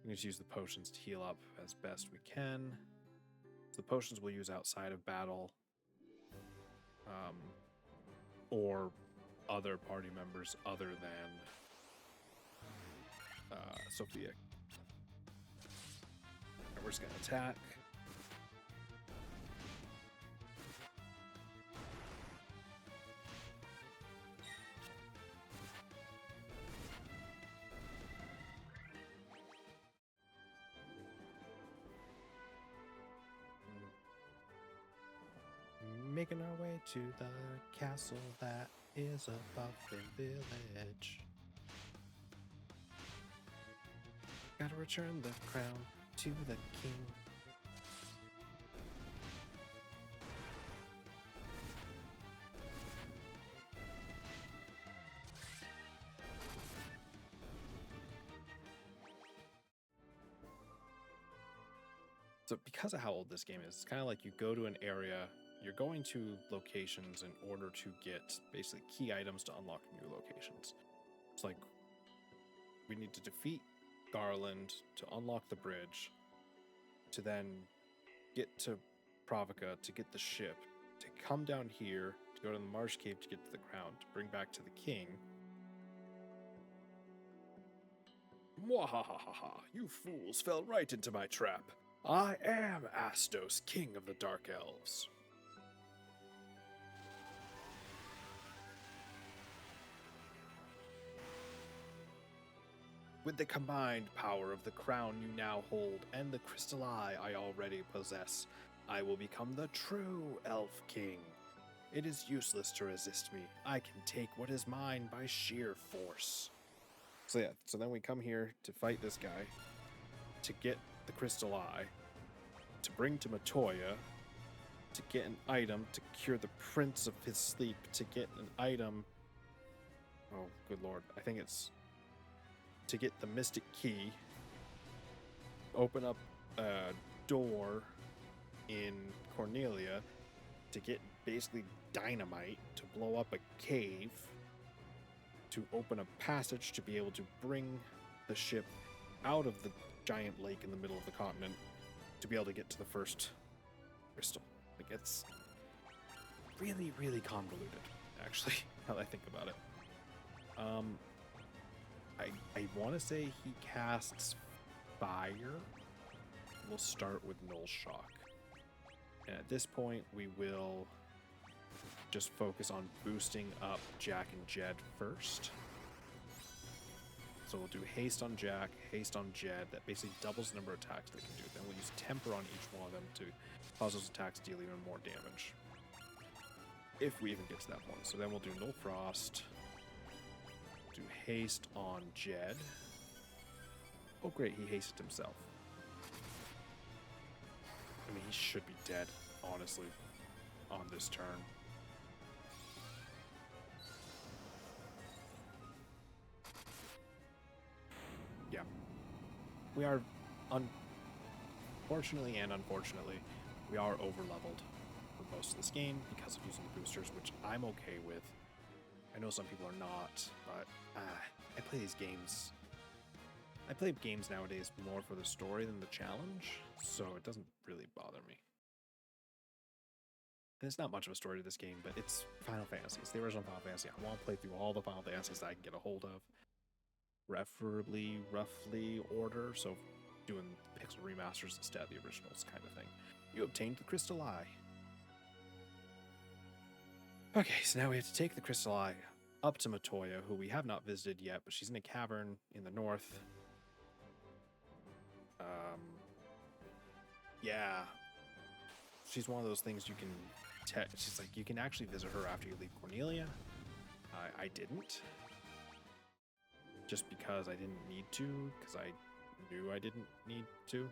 We need to use the potions to heal up as best we can. So the potions we'll use outside of battle, or other party members other than Sophia. And we're just gonna attack. Making our way to the castle that is above the village. Gotta return the crown to the king. So because of how old this game is, it's kind of like you go to an area you're going to locations in order to get basically key items to unlock new locations. It's like we need to defeat Garland to unlock the bridge, to then get to Provoca to get the ship, to come down here, to go to the Marsh Cave to get to the crown, to bring back to the king. Mwahahaha, you fools fell right into my trap. I am Astos, king of the Dark Elves. With the combined power of the crown you now hold and the crystal eye I already possess, I will become the true Elf King. It is useless to resist me. I can take what is mine by sheer force. So yeah, so then we come here to fight this guy, to get the crystal eye, to bring to Matoya, to get an item, to cure the prince of his sleep, to get an item. Oh, good lord. I think it's to get the mystic key, open up a door in Cornelia, to get basically dynamite, to blow up a cave, to open a passage to be able to bring the ship out of the giant lake in the middle of the continent, to be able to get to the first crystal. Like, it's really, really convoluted, actually, now that I think about it. I want to say he casts fire. We'll start with Null Shock. And at this point, we will just focus on boosting up Jack and Jed first. So we'll do haste on Jack, haste on Jed. That basically doubles the number of attacks they can do. Then we'll use temper on each one of them to cause those attacks to deal even more damage, if we even get to that point. So then we'll do Null Frost, do haste on Jed. Oh great, he hasted himself. I mean, he should be dead, honestly, on this turn. Yeah. We are, unfortunately and unfortunately, we are over-leveled for most of this game because of using the boosters, which I'm okay with. I know some people are not, but I play these games. I play games nowadays more for the story than the challenge, so it doesn't really bother me. There's not much of a story to this game, but it's Final Fantasy. It's the original Final Fantasy. I want to play through all the Final Fantasies that I can get a hold of. Preferably, roughly order, so doing Pixel Remasters instead of the originals kind of thing. You obtained the Crystal Eye. Okay, so now we have to take the Crystal Eye up to Matoya, who we have not visited yet, but she's in a cavern in the north. Yeah. She's one of those things you can... she's like, you can actually visit her after you leave Cornelia. I didn't. Just because I didn't need to, because I knew I didn't need to.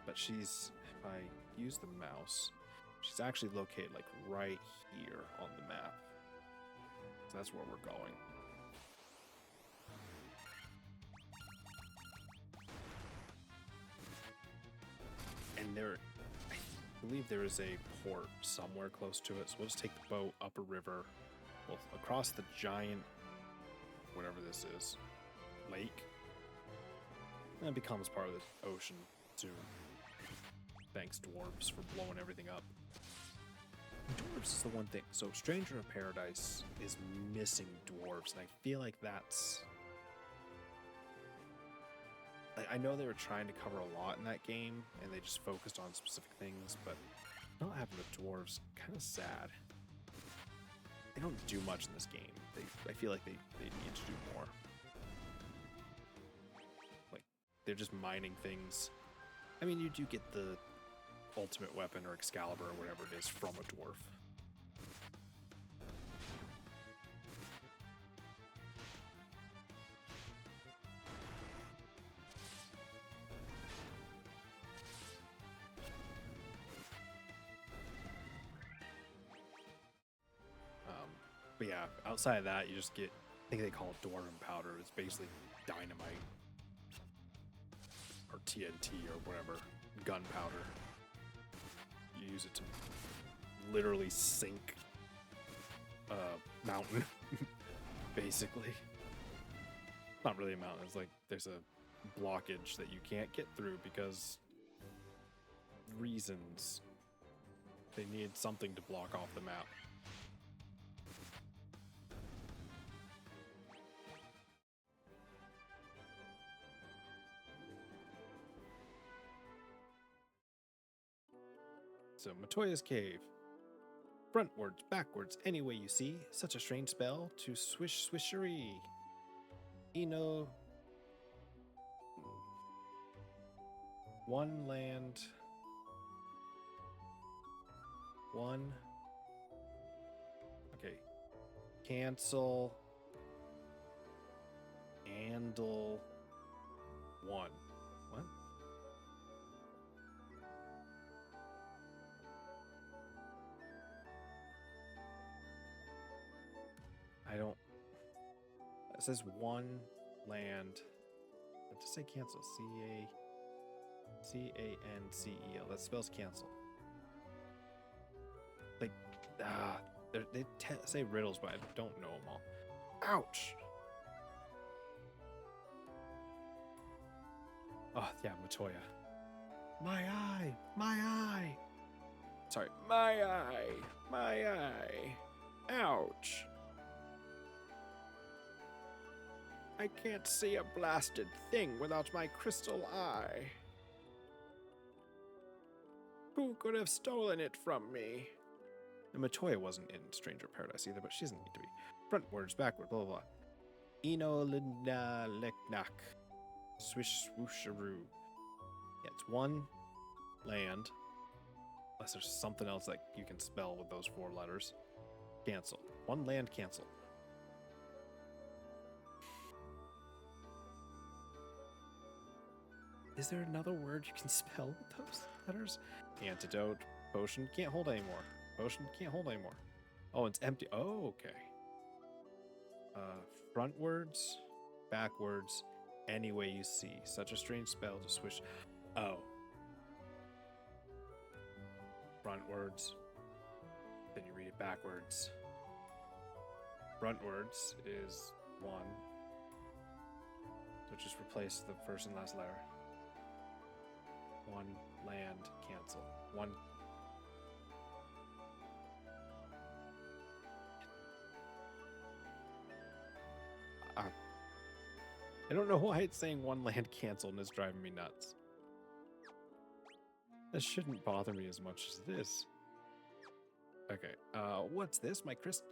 But she's... if I use the mouse... she's actually located, like, right here on the map. So that's where we're going. And there... I believe there is a port somewhere close to it, so we'll just take the boat up a river, well, across the giant... whatever this is. Lake. And it becomes part of the ocean soon. Thanks, dwarves, for blowing everything up. Dwarves is the one thing. So Stranger of Paradise is missing dwarves, and I feel like that's... I know they were trying to cover a lot in that game, and they just focused on specific things, but not having the dwarves, kind of sad. They don't do much in this game. I feel like they need to do more. Like, they're just mining things. I mean, you do get the ultimate weapon or Excalibur or whatever it is from a dwarf. But yeah, outside of that, you just get, I think they call it Dwarven Powder. It's basically dynamite. Or TNT or whatever. Gunpowder. You use it to literally sink a mountain, basically. Not really a mountain. It's like there's a blockage that you can't get through because reasons. They need something to block off the map. So, Matoya's Cave. Frontwards, backwards, any way you see. Such a strange spell to swish swishery. Eno. One land. One. Okay. Cancel. Handle. One. What? I don't. It says one land. What does it say cancel? C-A-N-C-E-L. That spells cancel. Like, they say riddles, but I don't know them all. Ouch! Oh, yeah, Matoya. My eye! My eye! Sorry, my eye! My eye! Ouch! I can't see a blasted thing without my crystal eye. Who could have stolen it from me? And Matoya wasn't in Stranger Paradise either, but she doesn't need to be. Frontwards, backward, blah, blah, blah. Eno linda leknak. Swish swoosharoo. Yeah, it's one land. Unless there's something else that you can spell with those 4 letters. Cancel. One land, cancel. Is there another word you can spell with those letters? Antidote. Potion. Can't hold anymore. Potion. Can't hold anymore. Oh, it's empty. Oh, okay. Frontwards. Backwards. Any way you see. Such a strange spell to swish. Oh. Frontwards. Then you read it backwards. Frontwards is 1. So just replace the first and last letter. One land, cancel. One. I don't know why it's saying one land, cancel, and it's driving me nuts. This shouldn't bother me as much as this. Okay, what's this, my crystal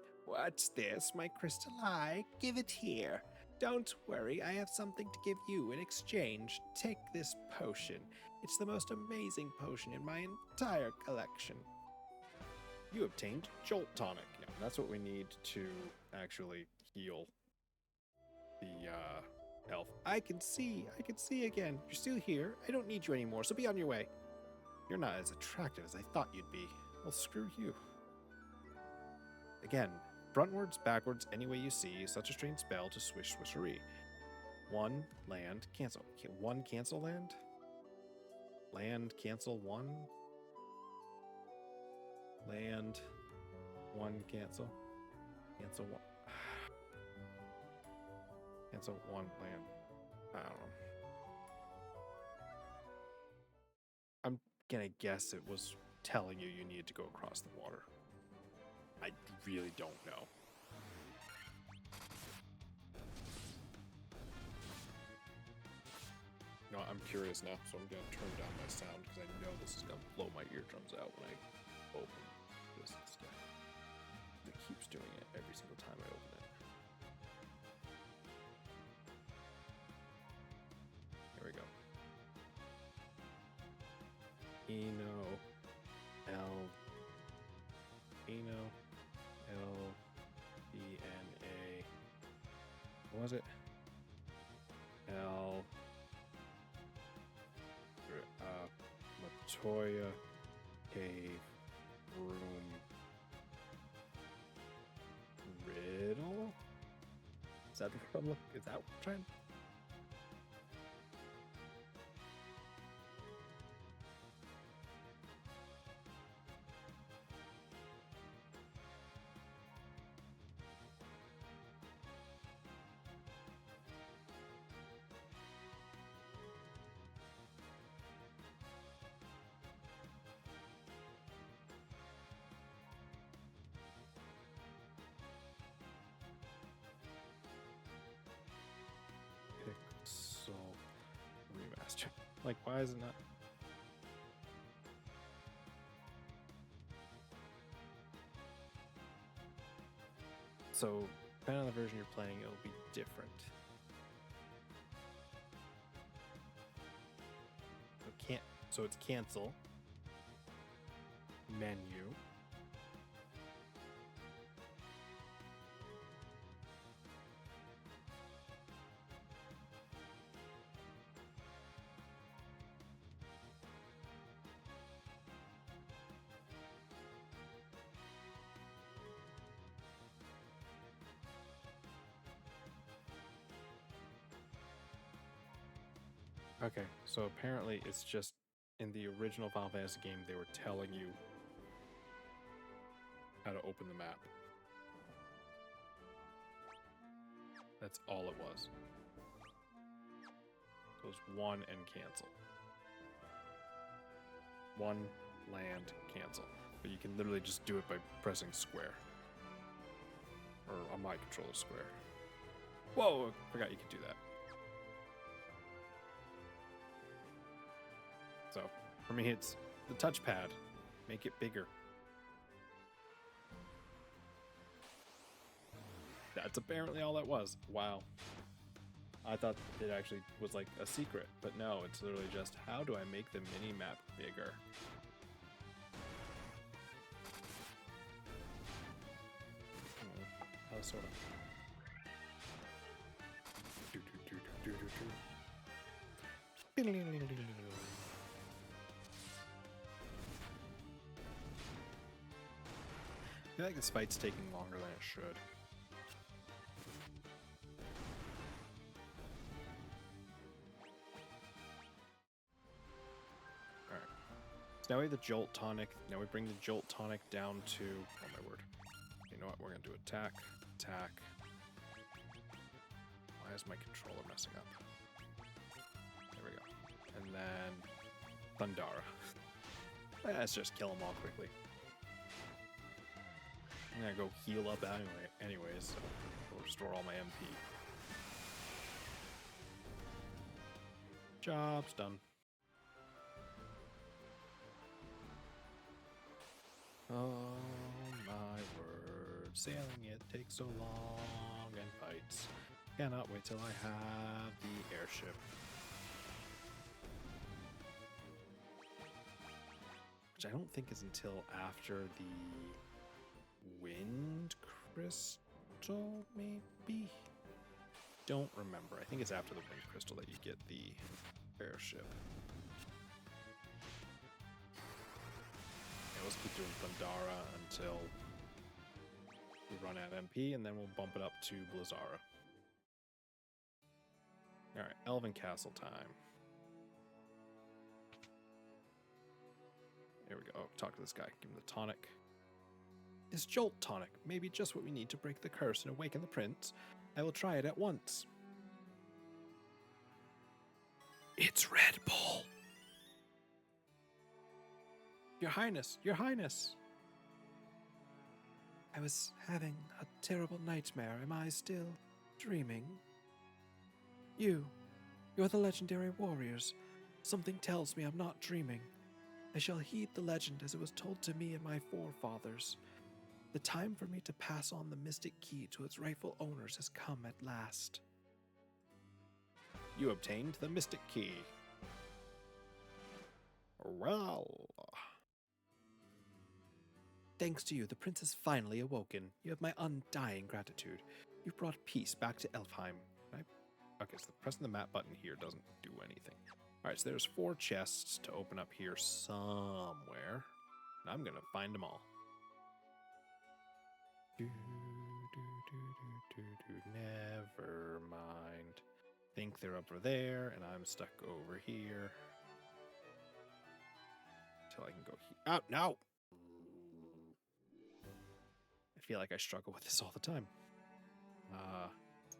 eye? Give it here. Don't worry, I have something to give you in exchange. Take this potion. It's the most amazing potion in my entire collection. You obtained Jolt Tonic. Yeah, that's what we need to actually heal the elf. I can see again. You're still here. I don't need you anymore, so be on your way. You're not as attractive as I thought you'd be. Well, screw you. Again, frontwards, backwards, any way you see. Such a strange spell to swish swishery. One land, cancel. One cancel land? Land, cancel, one. Land, one, cancel. Cancel, one. Cancel, one, land. I don't know. I'm gonna guess it was telling you needed to go across the water. I really don't know. No, I'm curious now, so I'm gonna turn down my sound because I know this is gonna blow my eardrums out when I open this stuff. It keeps doing it every single time I open it. Here we go. Eno L-E-N-A. What was it? Matoya Cave Room Riddle? Is that what I'm looking? Is that what I'm trying? Like, why is it not? So, depending on the version you're playing, it'll be different. So it's cancel, menu, okay, so apparently it's just in the original Final Fantasy game, they were telling you how to open the map. That's all it was. So it's 1 and cancel. 1, land, cancel. But you can literally just do it by pressing square. Or on my controller, square. Whoa, I forgot you could do that. So, for me, it's the touchpad. Make it bigger. That's apparently all it was. Wow. I thought it actually was like a secret, but no, it's literally just, how do I make the mini-map bigger? Oh, sort of. I feel like this fight's taking longer than it should. Alright. So now we have the Jolt Tonic. Now we bring the Jolt Tonic down to... Oh my word. You know what? We're going to do attack, attack. Why is my controller messing up? There we go. And then... Thundara. Let's just kill them all quickly. I'm gonna go heal up anyways, so we'll restore all my MP. Job's done. Oh my word, sailing it takes so long and fights. Cannot wait till I have the airship. Which I don't think is until after the Wind Crystal, maybe? Don't remember. I think it's after the Wind Crystal that you get the airship. Yeah, let's keep doing Thundara until we run out of MP, and then we'll bump it up to Blizzara. Alright, Elven Castle time. Here we go. Oh, talk to this guy. Give him the tonic. This Jolt Tonic may be just what we need to break the curse and awaken the prince. I will try it at once. It's Red Bull! Your Highness! Your Highness! I was having a terrible nightmare. Am I still dreaming? You're the legendary warriors. Something tells me I'm not dreaming. I shall heed the legend as it was told to me and my forefathers. The time for me to pass on the mystic key to its rightful owners has come at last. You obtained the mystic key. Well. Thanks to you, the prince has finally awoken. You have my undying gratitude. You've brought peace back to Elfheim. Okay, so pressing the map button here doesn't do anything. Alright, so there's 4 chests to open up here somewhere. And I'm gonna find them all. Never mind. Think they're over there, and I'm stuck over here. Until I can go here. Oh, no! I feel like I struggle with this all the time.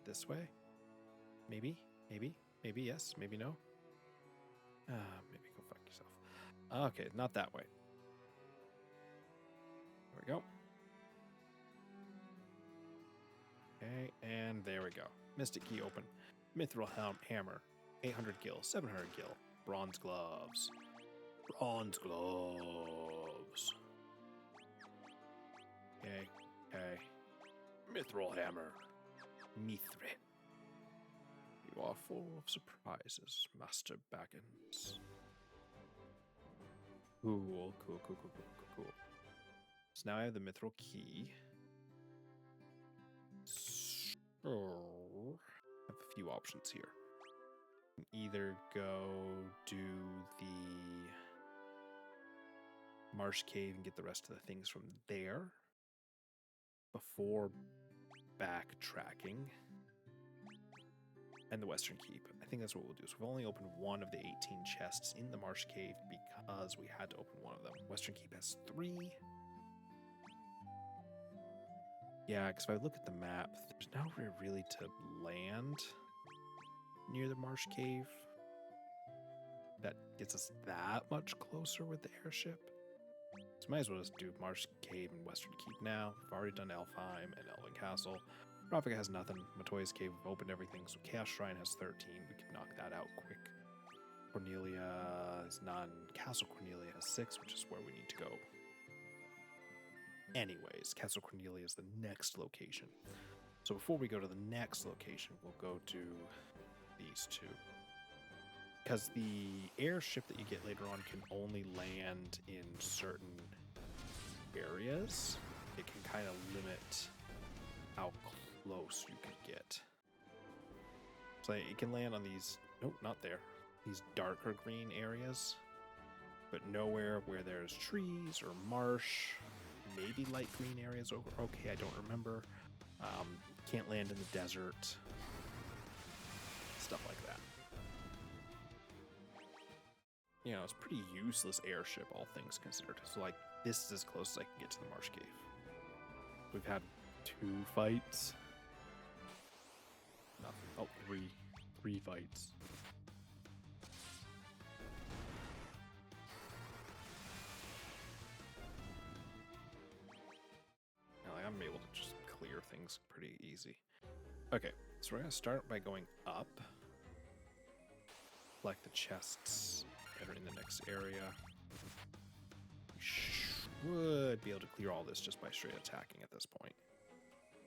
This way? Maybe? Maybe? Maybe yes? Maybe no? Maybe go fuck yourself. Okay, not that way. There we go. Okay, and there we go. Mystic key open. Mithril Hammer. 800 gil. 700 gil. bronze gloves. Bronze gloves. Okay, okay. Mithril hammer. Mithrin. You are full of surprises, Master Baggins. Cool. So now I have the mithril key. So I have a few options here. I can either go do the Marsh Cave and get the rest of the things from there before backtracking, and the Western Keep. I think that's what we'll do. So we've only opened one of the 18 chests in the Marsh Cave because we had to open one of them. Western Keep has 3. Yeah, because if I look at the map, there's nowhere really to land near the Marsh Cave that gets us that much closer with the airship. So might as well just do Marsh Cave and Western Keep now. We've already done Elfheim and Elven Castle. Ravnica has nothing. Matoya's Cave, we've opened everything. So Chaos Shrine has 13. We can knock that out quick. Cornelia is none. Castle Cornelia has 6, which is where we need to go. Anyways, Castle Cornelia is the next location. So before we go to the next location, we'll go to these two. Because the airship that you get later on can only land in certain areas. It can kind of limit how close you can get. So it can land on these, nope, not there, these darker green areas, but nowhere where there's trees or marsh. Maybe light green areas, okay, I don't remember. Can't land in the desert. Stuff like that. You know, it's a pretty useless airship, all things considered. So, like, this is as close as I can get to the Marsh Cave. We've had 2 fights. Nothing. Oh, 3 fights. I'm able to just clear things pretty easy. Okay, so we're going to start by going up. Collect the chests that are in the next area. We should be able to clear all this just by straight attacking at this point.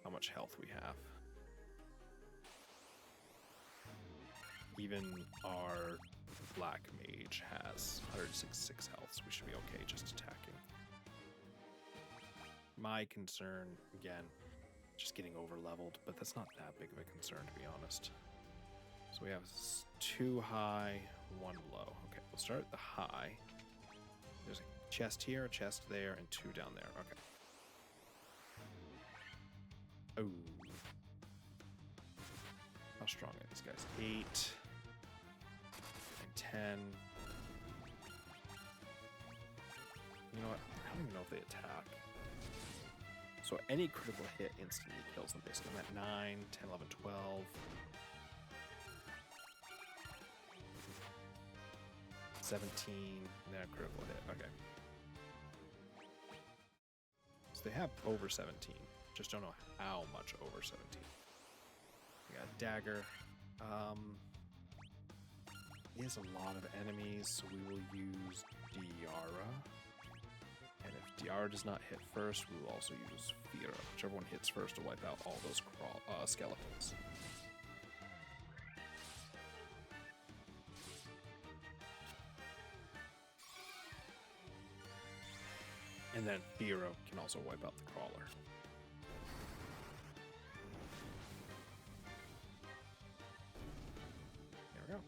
How much health we have. Even our black mage has 166 health, so we should be okay just attacking. My concern, again, just getting over leveled, but that's not that big of a concern, to be honest. So we have 2 high, 1 low. Okay, we'll start at the high. There's a chest here, a chest there, and 2 down there. Okay. Oh. How strong are these guys? 8 and 10. You know what? I don't even know if they attack. So any critical hit instantly kills them, basically. I'm at 9, 10, 11, 12. 17, and then a critical hit. Okay. So they have over 17. Just don't know how much over 17. We got dagger. Is a lot of enemies, so we will use Diara. And if Diara does not hit first, we will also use Fira. Whichever one hits first to wipe out all those skeletons. And then Fira can also wipe out the crawler. There we go.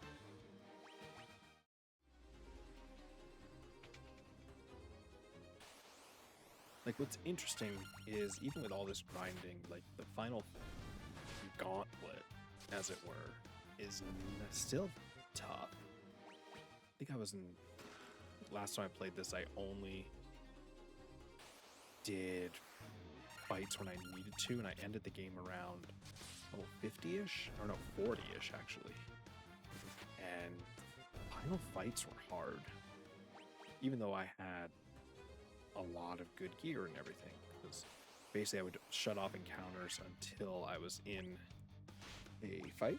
Like, what's interesting is, even with all this grinding, like, the final gauntlet, as it were, is still tough. I think I was in... Last time I played this, I only did fights when I needed to, and I ended the game around level 50-ish? Or no, 40-ish, actually. And final fights were hard. Even though I had a lot of good gear and everything, because basically I would shut off encounters until I was in a fight,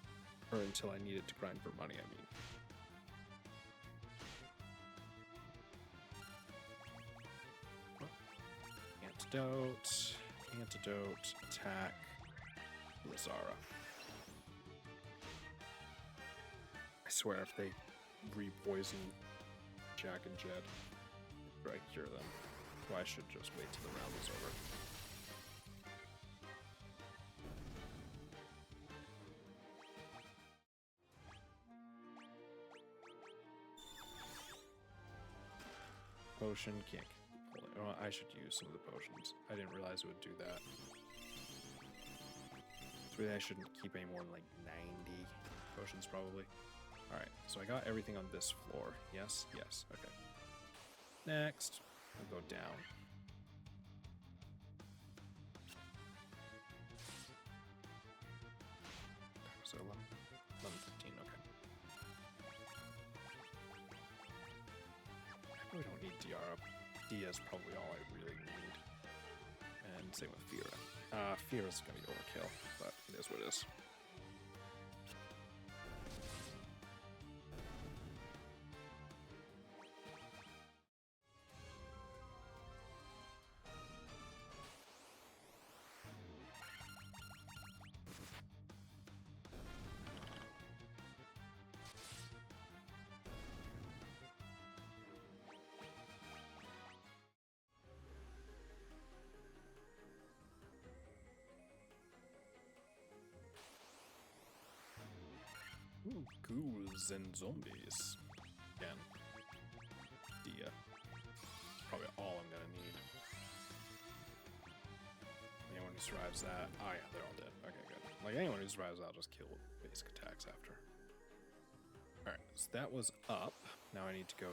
or until I needed to grind for money, I mean. Antidote. Antidote. Attack. Lazara. I swear if they re-poison Jack and Jed, I cure them. Well, I should just wait till the round is over. Potion, can't pull it. Well, I should use some of the potions. I didn't realize it would do that. So really I shouldn't keep any more than like 90 potions probably. Alright, so I got everything on this floor. Yes, yes, okay. Next, we'll go down. So 11, 15, okay. We don't need Diara. Dia is probably all I really need. And same with Fira. Fira's gonna be overkill, but it is what it is. Ooh, ghouls and zombies. Again. Dia. Probably all I'm gonna need. Anyone who survives that. Oh yeah, they're all dead. Okay, good. Like anyone who survives, I'll just kill basic attacks after. Alright, so that was up. Now I need to go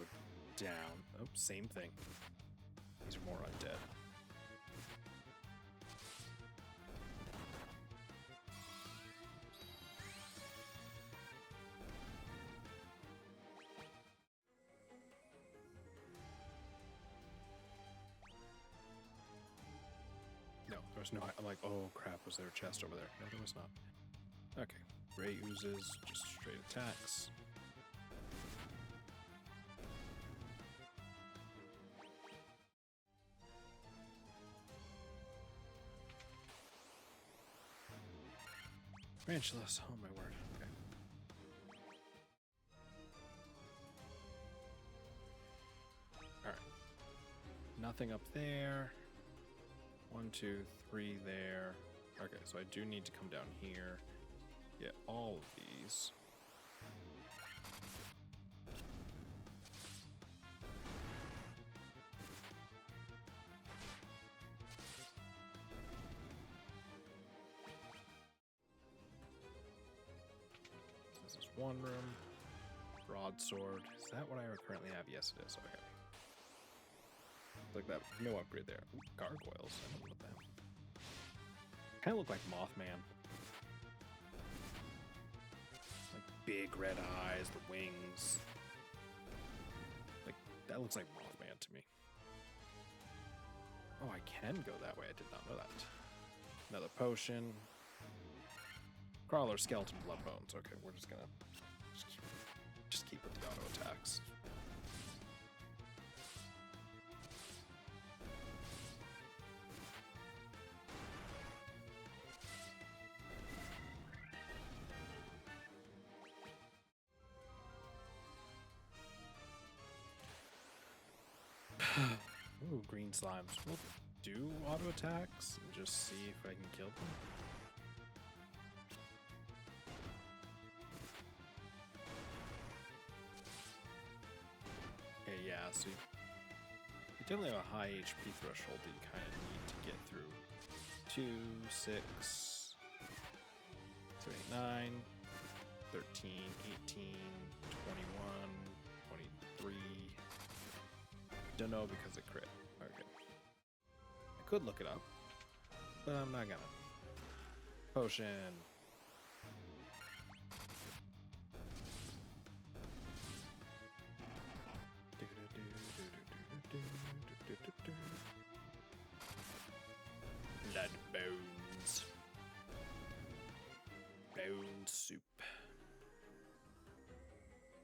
down. Oh, same thing. These are more undead. No, there was no. I'm like, oh crap, was there a chest over there? No, there was not. Okay, Ray oozes, just straight attacks. Tarantulas, oh my word. Okay. Alright. Nothing up there. 1, 2, 3 there. Okay, so I do need to come down here. Get all of these. This is one room. Broadsword. Is that what I currently have? Yes, it is. Okay. Like that. No upgrade there. Ooh, gargoyles. I don't know what that. Kind of look like Mothman. Like big red eyes, the wings. Like that looks like Mothman to me. Oh, I can go that way. I did not know that. Another potion. Crawler, skeleton, blood bones. Okay, we're just gonna just keep with the auto attacks. Ooh, green slimes. We'll do auto attacks and just see if I can kill them. Okay, yeah, so you definitely have a high HP threshold that you kind of need to get through. 2, 6, 2, 8, 9, 13, 18, 21, 23. Don't know because it crit. Okay. I could look it up, but I'm not gonna. Potion. Blood bones. Bone soup.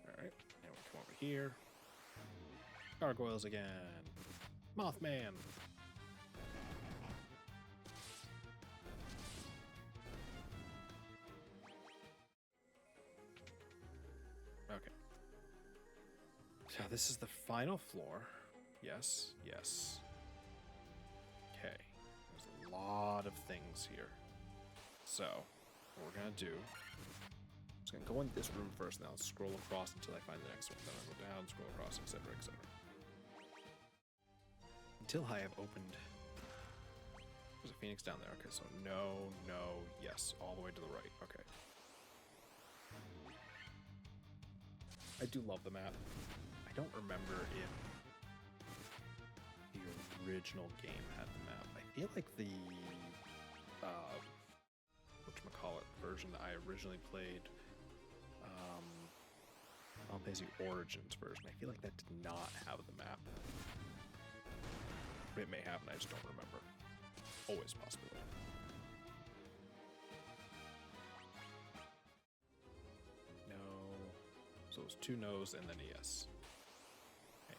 Alright, now we come over here. Gargoyles again. Mothman. This is the final floor. Yes, yes. Okay. There's a lot of things here. So, what we're gonna do... I'm just gonna go in this room first, now scroll across until I find the next one. Then I'll go down, scroll across, etc., etc. Until I have opened... There's a phoenix down there. Okay, so no, no, yes. All the way to the right. Okay. I do love the map. I don't remember if the original game had the map. I feel like the whatchamacallit version that I originally played, Final Fantasy Origins version, I feel like that did not have the map. It may have, and I just don't remember. Always a possibility. No. So it was 2 no's and then a yes. Okay.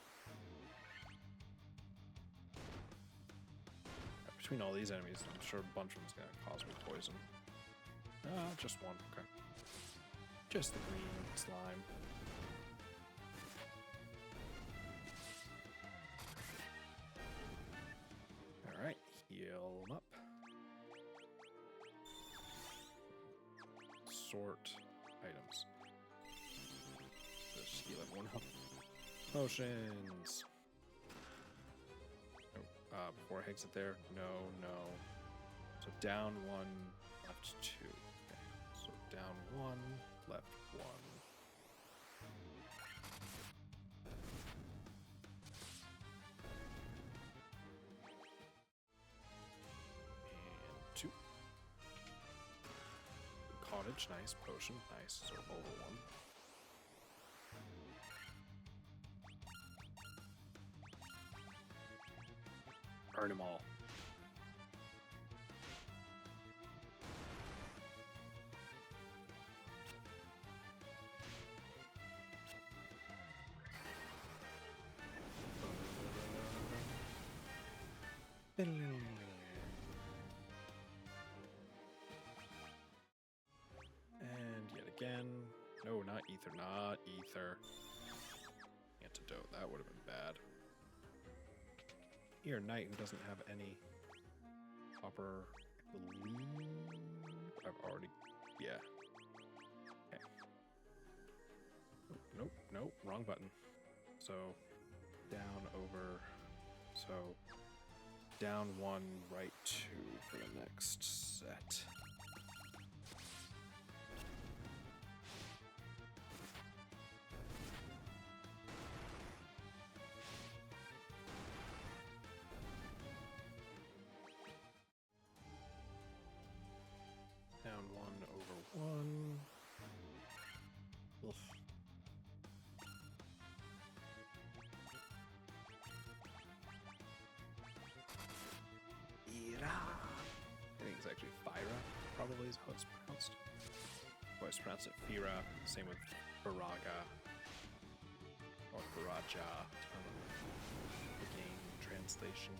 Between all these enemies, I'm sure a bunch of them is going to cause me poison. Just one. Okay. Just the green slime. Alright, heal them up. Sort items. Just heal everyone up. Potions! Oh, before I exit there, no, no. So down 1, left 2. Okay. So down 1, left 1. And 2. Cottage, nice. Potion, nice. So over 1. Earn them all. And yet again. No, not ether, not ether. Antidote, that would have been bad. Here, knight who doesn't have any copper, I believe. I've already, yeah. Okay. Nope, nope, wrong button. So, down, over, so, down 1, right 2 for the next set. Down 1, over 1. Oof. Ira. I think it's actually Fyra, probably is how it's pronounced. I always pronounce it Fira. Same with Faraga. Or Faraja. The game translation.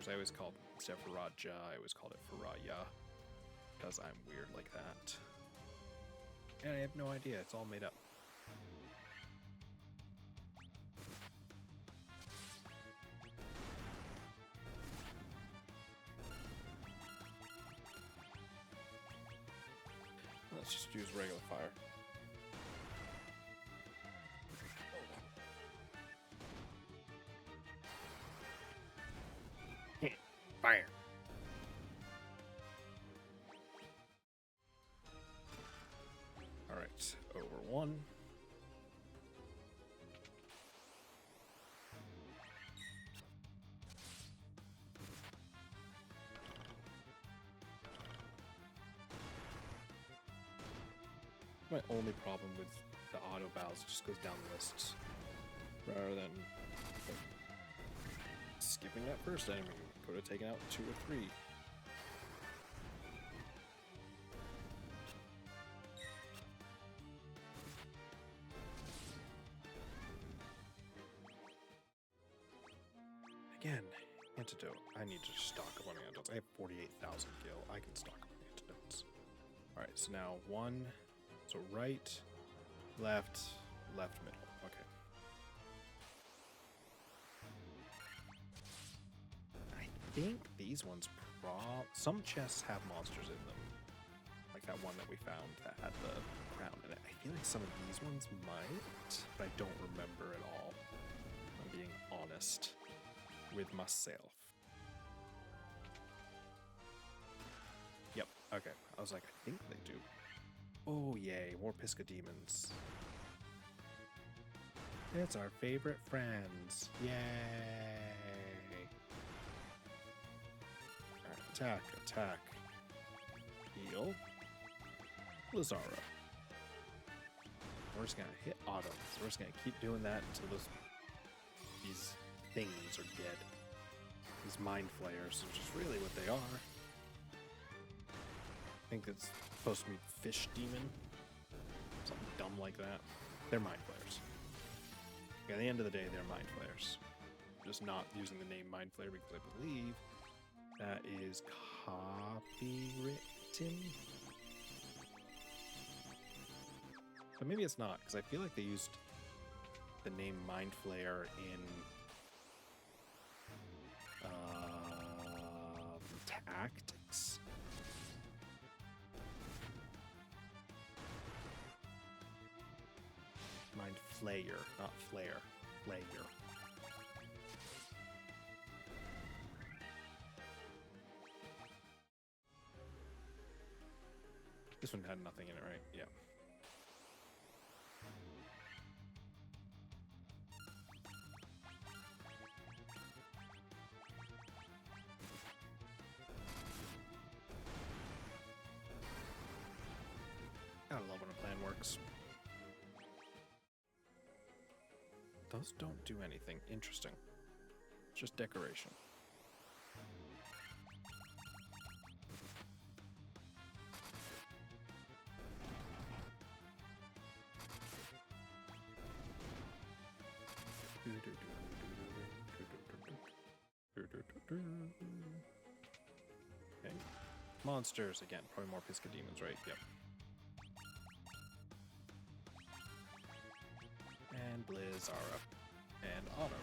I always called, instead of Faraja, I always called it Faraya. Because I'm weird like that. And I have no idea, it's all made up. Let's just use regular fire. Fire. Alright, over 1. My only problem with the auto battles just goes down the lists. Rather than skipping that first enemy, could have taken out 2 or 3. Again, antidote. I need to stock up on antidotes. I have 48,000 gil. I can stock up on antidotes. Alright, so now 1. So right, left, left middle. Okay. I think these ones some chests have monsters in them. Like that one that we found that had the crown in it. I feel like some of these ones might, but I don't remember at all. I'm being honest with myself. Yep, okay. I was like, I think they do. Oh, yay, more Pisca demons. It's our favorite friends. Yay! Alright, attack, attack. Heal. Blizzara. We're just gonna hit auto. So we're just gonna keep doing that until these things are dead. These mind flayers, which is really what they are. I think it's supposed to be fish demon. Something dumb like that. They're mind flayers. At the end of the day, they're mind flayers. Just not using the name mind flayer because I believe that is copywritten. But maybe it's not, because I feel like they used the name mind flayer in Tactics. Mind flayer, not flare. Flayer. This one had nothing in it, right? Yeah. I love when a plan works. Those don't do anything interesting. It's just decoration. Okay. Monsters again. Probably more Pisca demons, right? Yep. And Blizzara. And Auto.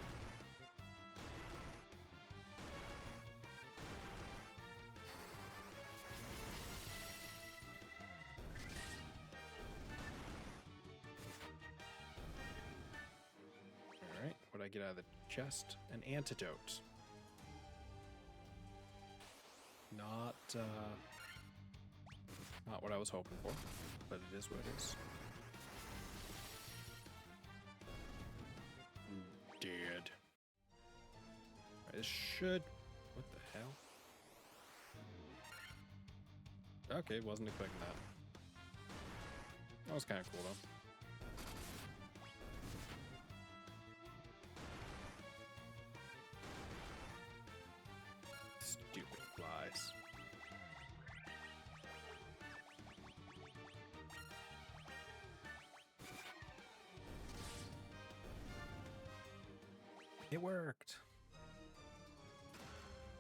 Alright, what'd I get out of the chest? An antidote. Not what I was hoping for, but it is what it is. Dead. Right, this should... What the hell? Okay, wasn't expecting that. That was kind of cool, though. Stupid flies. It worked.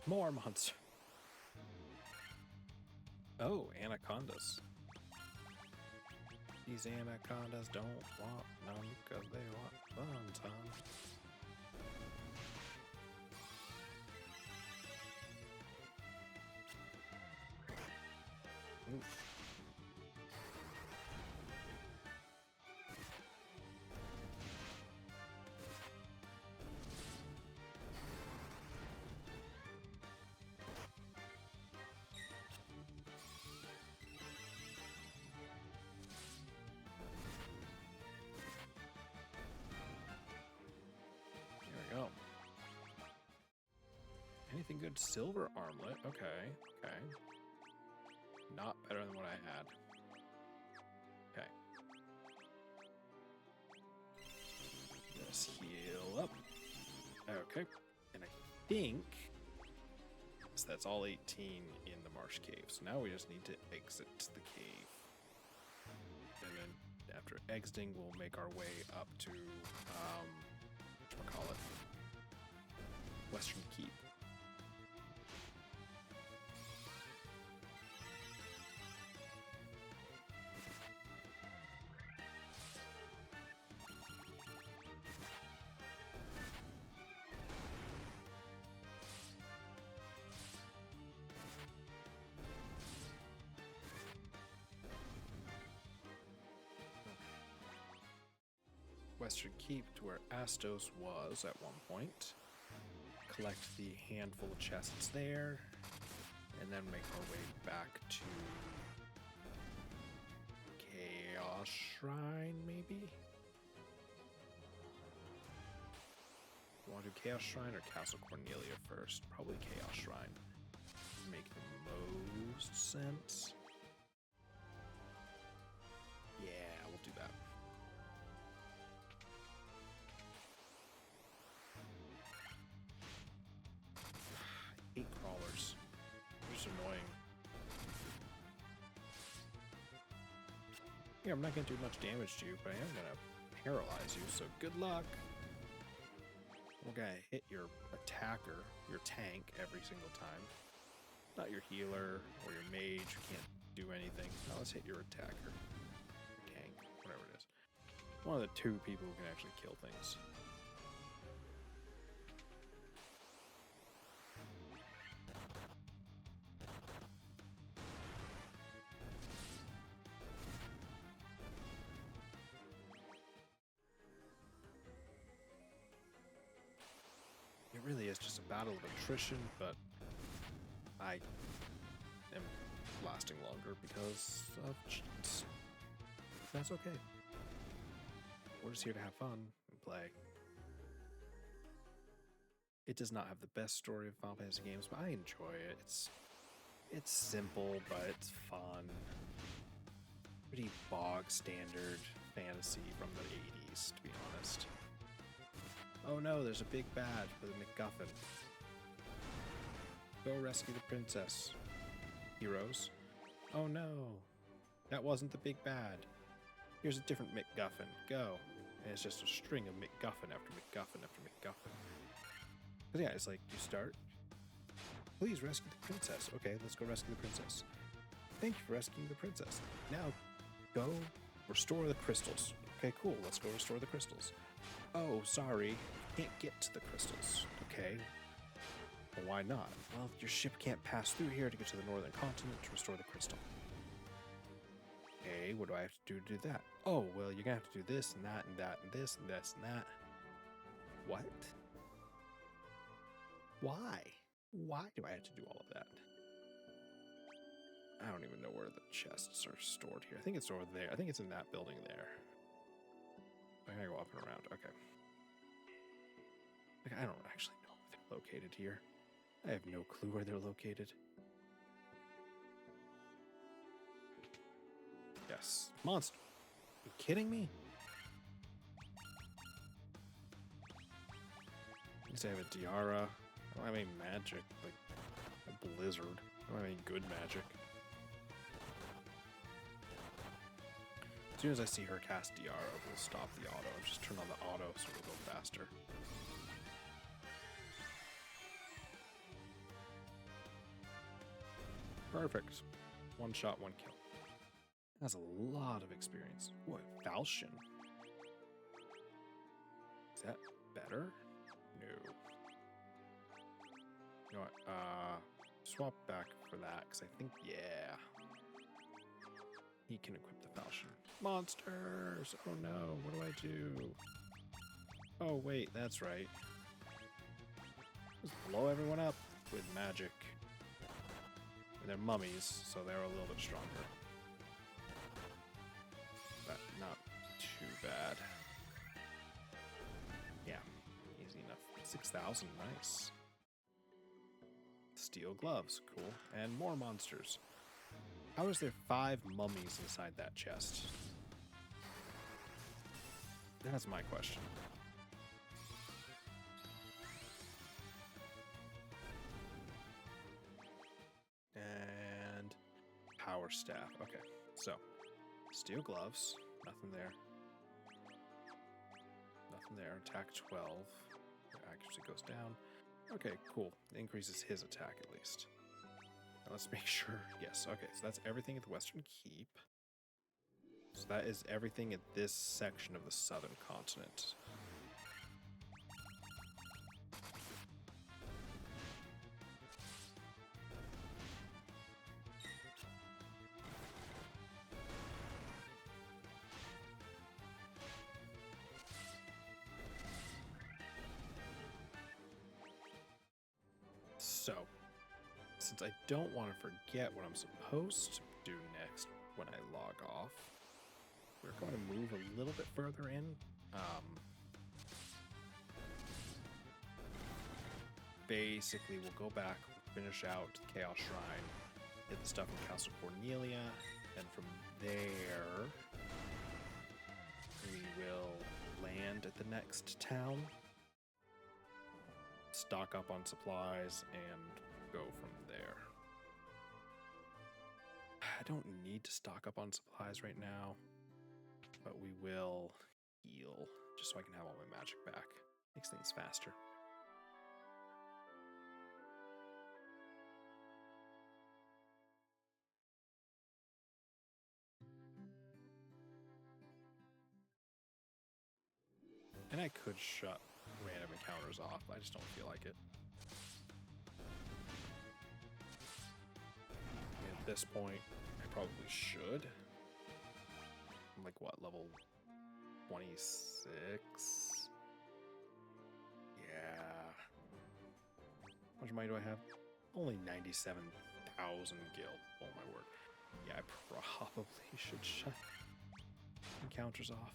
More monster. Oh, anacondas. These anacondas don't want none because they want fun time. Oof. Go. Anything good? Silver armlet. Okay. Okay. Not better than what I had. Okay. Just heal up. Okay. And I think that's all 18 in the marsh cave. So now we just need to exit the cave. And then after exiting, we'll make our way up to whatchamacallit? Western Keep. Western Keep to where Astos was at one point. Collect the handful of chests there. And then make our way back to Chaos Shrine, maybe? You want to do Chaos Shrine or Castle Cornelia first? Probably Chaos Shrine. Make the most sense. Yeah, we'll do that. Eight crawlers. They're just annoying. Yeah, I'm not going to do much damage to you, but I am going to paralyze you, so good luck. We're going to hit your attacker, your tank, every single time. Not your healer or your mage who can't do anything. No, let's hit your attacker. Your tank, whatever it is. One of the two people who can actually kill things. It really is just a battle of attrition, but I am lasting longer because of cheats. That's okay. We're just here to have fun and play. It does not have the best story of Final Fantasy games, but I enjoy it. It's simple, but it's fun. Pretty bog standard fantasy from the 80s, to be honest. Oh no, there's a big bad with a MacGuffin. Go rescue the princess. Heroes. Oh no, that wasn't the big bad. Here's a different MacGuffin. Go. And it's just a string of MacGuffin after MacGuffin after MacGuffin. But yeah, it's like, you start. Please rescue the princess. Okay, let's go rescue the princess. Thank you for rescuing the princess. Now, go restore the crystals. Okay, cool. Let's go restore the crystals. Oh, sorry. Can't get to the crystals. Okay. Well, why not? Well, your ship can't pass through here to get to the northern continent to restore the crystal. Okay, what do I have to do that? Oh, well, you're gonna have to do this and that and that and this and this and that. What? Why? Why do I have to do all of that? I don't even know where the chests are stored here. I think it's over there. I think it's in that building there. I gotta go up and around. Okay. Like, I don't actually know where they're located here. I have no clue where they're located. Yes. Monster. Are you kidding me? At least I have a tiara. I don't have any magic. Like a blizzard. I don't have any good magic. As soon as I see her cast Diara, we'll stop the auto and just turn on the auto so it'll go faster. Perfect. One shot, one kill. That's a lot of experience. What? Falchion? Is that better? No. You know what? Swap back for that, because I think, yeah. He can equip the Falchion. Monsters! Oh no, what do I do? Oh wait, that's right. Just blow everyone up with magic. And they're mummies, so they're a little bit stronger. But not too bad. Yeah, easy enough. 6,000, nice. Steel gloves, cool. And more monsters. How is there 5 mummies inside that chest? That's my question. And power staff. Okay, so steel gloves, nothing there. Nothing there. Attack 12. Accuracy goes down. Okay, cool. Increases his attack at least. Now let's make sure. Yes, okay, so that's everything at the Western Keep. So that is everything at this section of the southern continent. since I don't want to forget what I'm supposed to do next when I log off, we're going to move a little bit further in. Basically, we'll go back, finish out the Chaos Shrine, get the stuff in Castle Cornelia, and from there, we will land at the next town, stock up on supplies, and go from there. I don't need to stock up on supplies right now, but we will heal just so I can have all my magic back. Makes things faster. And I could shut random encounters off, but I just don't feel like it. And at this point, I probably should. I'm like, what, level 26? Yeah. How much money do I have? Only 97,000 gil. Oh my word. Yeah, I probably should shut encounters off.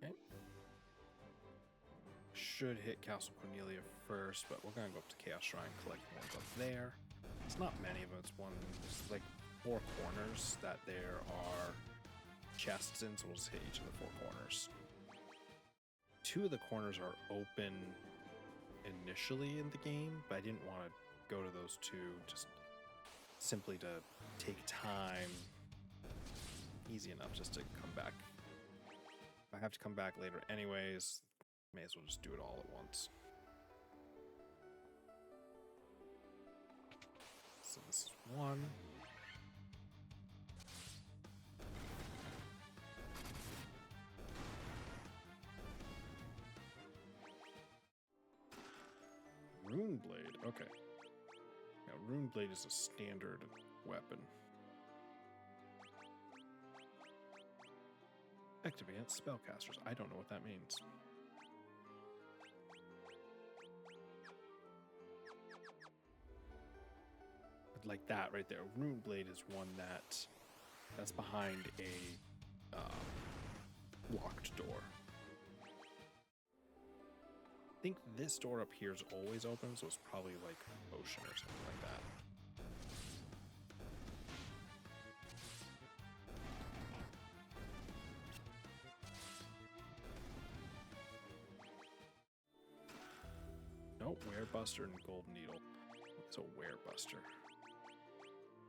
Okay. Should hit Castle Cornelia first, but we're gonna go up to Chaos Shrine, collect ones up there. It's not many of them, it's one, there's like 4 corners that there are chests in, so we'll just hit each of the 4 corners. 2 of the corners are open initially in the game, but I didn't want to go to those 2 just simply to take time. Easy enough just to come back. If I have to come back later anyways, may as well just do it all at once. So this is 1. Rune Blade, okay. Now, Rune Blade is a standard weapon. Effective against spellcasters. I don't know what that means. But like that right there. Rune Blade is one that's behind a locked door. I think this door up here is always open, so it's probably like ocean or something like that. Nope, Werebuster and Gold Needle. It's a Werebuster.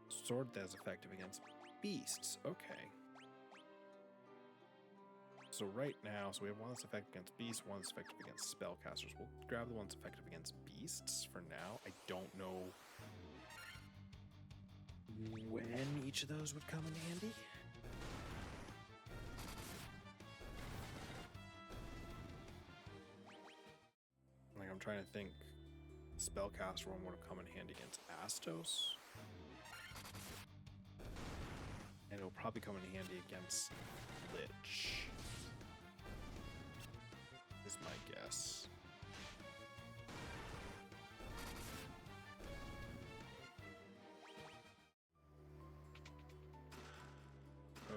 Sword that's effective against beasts. Okay. So right now, so we have one that's effective against beasts, one that's effective against spellcasters. We'll grab the one that's effective against beasts for now. I don't know when each of those would come in handy. Like, I'm trying to think. Spellcaster one would come in handy against Astos. And it'll probably come in handy against Lich. Is my guess.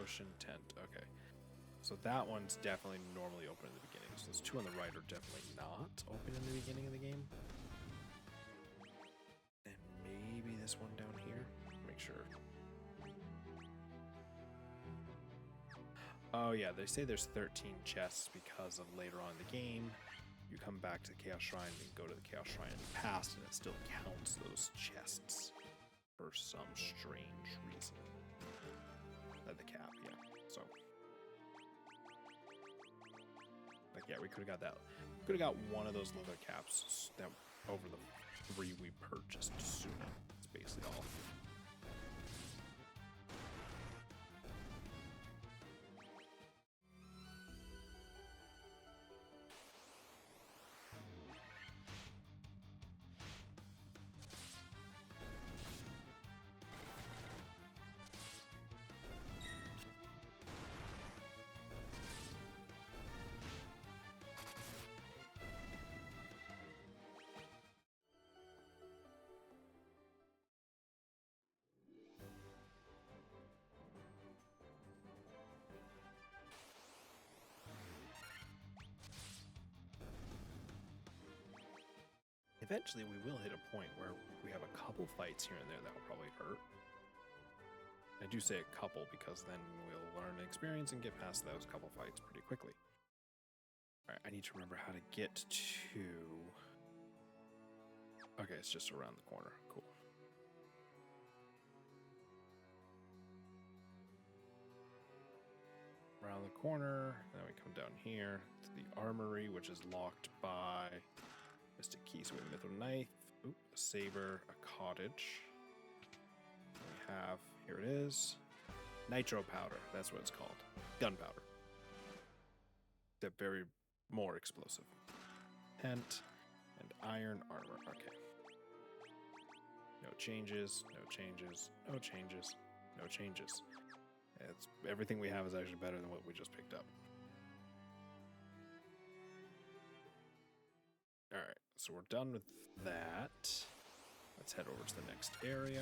Ocean Tent, okay. So that one's definitely normally open in the beginning. So those 2 on the right are definitely not open in the beginning of the game. And maybe this one down here. Make sure. Oh yeah, they say there's 13 chests because of later on in the game, you come back to the Chaos Shrine and go to the Chaos Shrine in the past, and it still counts those chests for some strange reason. The cap, yeah. So, like, yeah, we could have got that. Could have got one of those leather caps that over the 3 we purchased sooner. That's basically all. Eventually, we will hit a point where we have a couple fights here and there that will probably hurt. I do say a couple because then we'll learn experience and get past those couple fights pretty quickly. Alright, I need to remember how to get to... Okay, it's just around the corner. Cool. Around the corner, then we come down here to the armory, which is locked by Mystic Keysway, Mithril Knife, a saber, a cottage. We have, here it is, nitro powder. That's what it's called. Gunpowder. Except very more explosive. Tent and iron armor. Okay. No changes, no changes, no changes, no changes. It's, everything we have is actually better than what we just picked up. Alright, so we're done with that. Let's head over to the next area.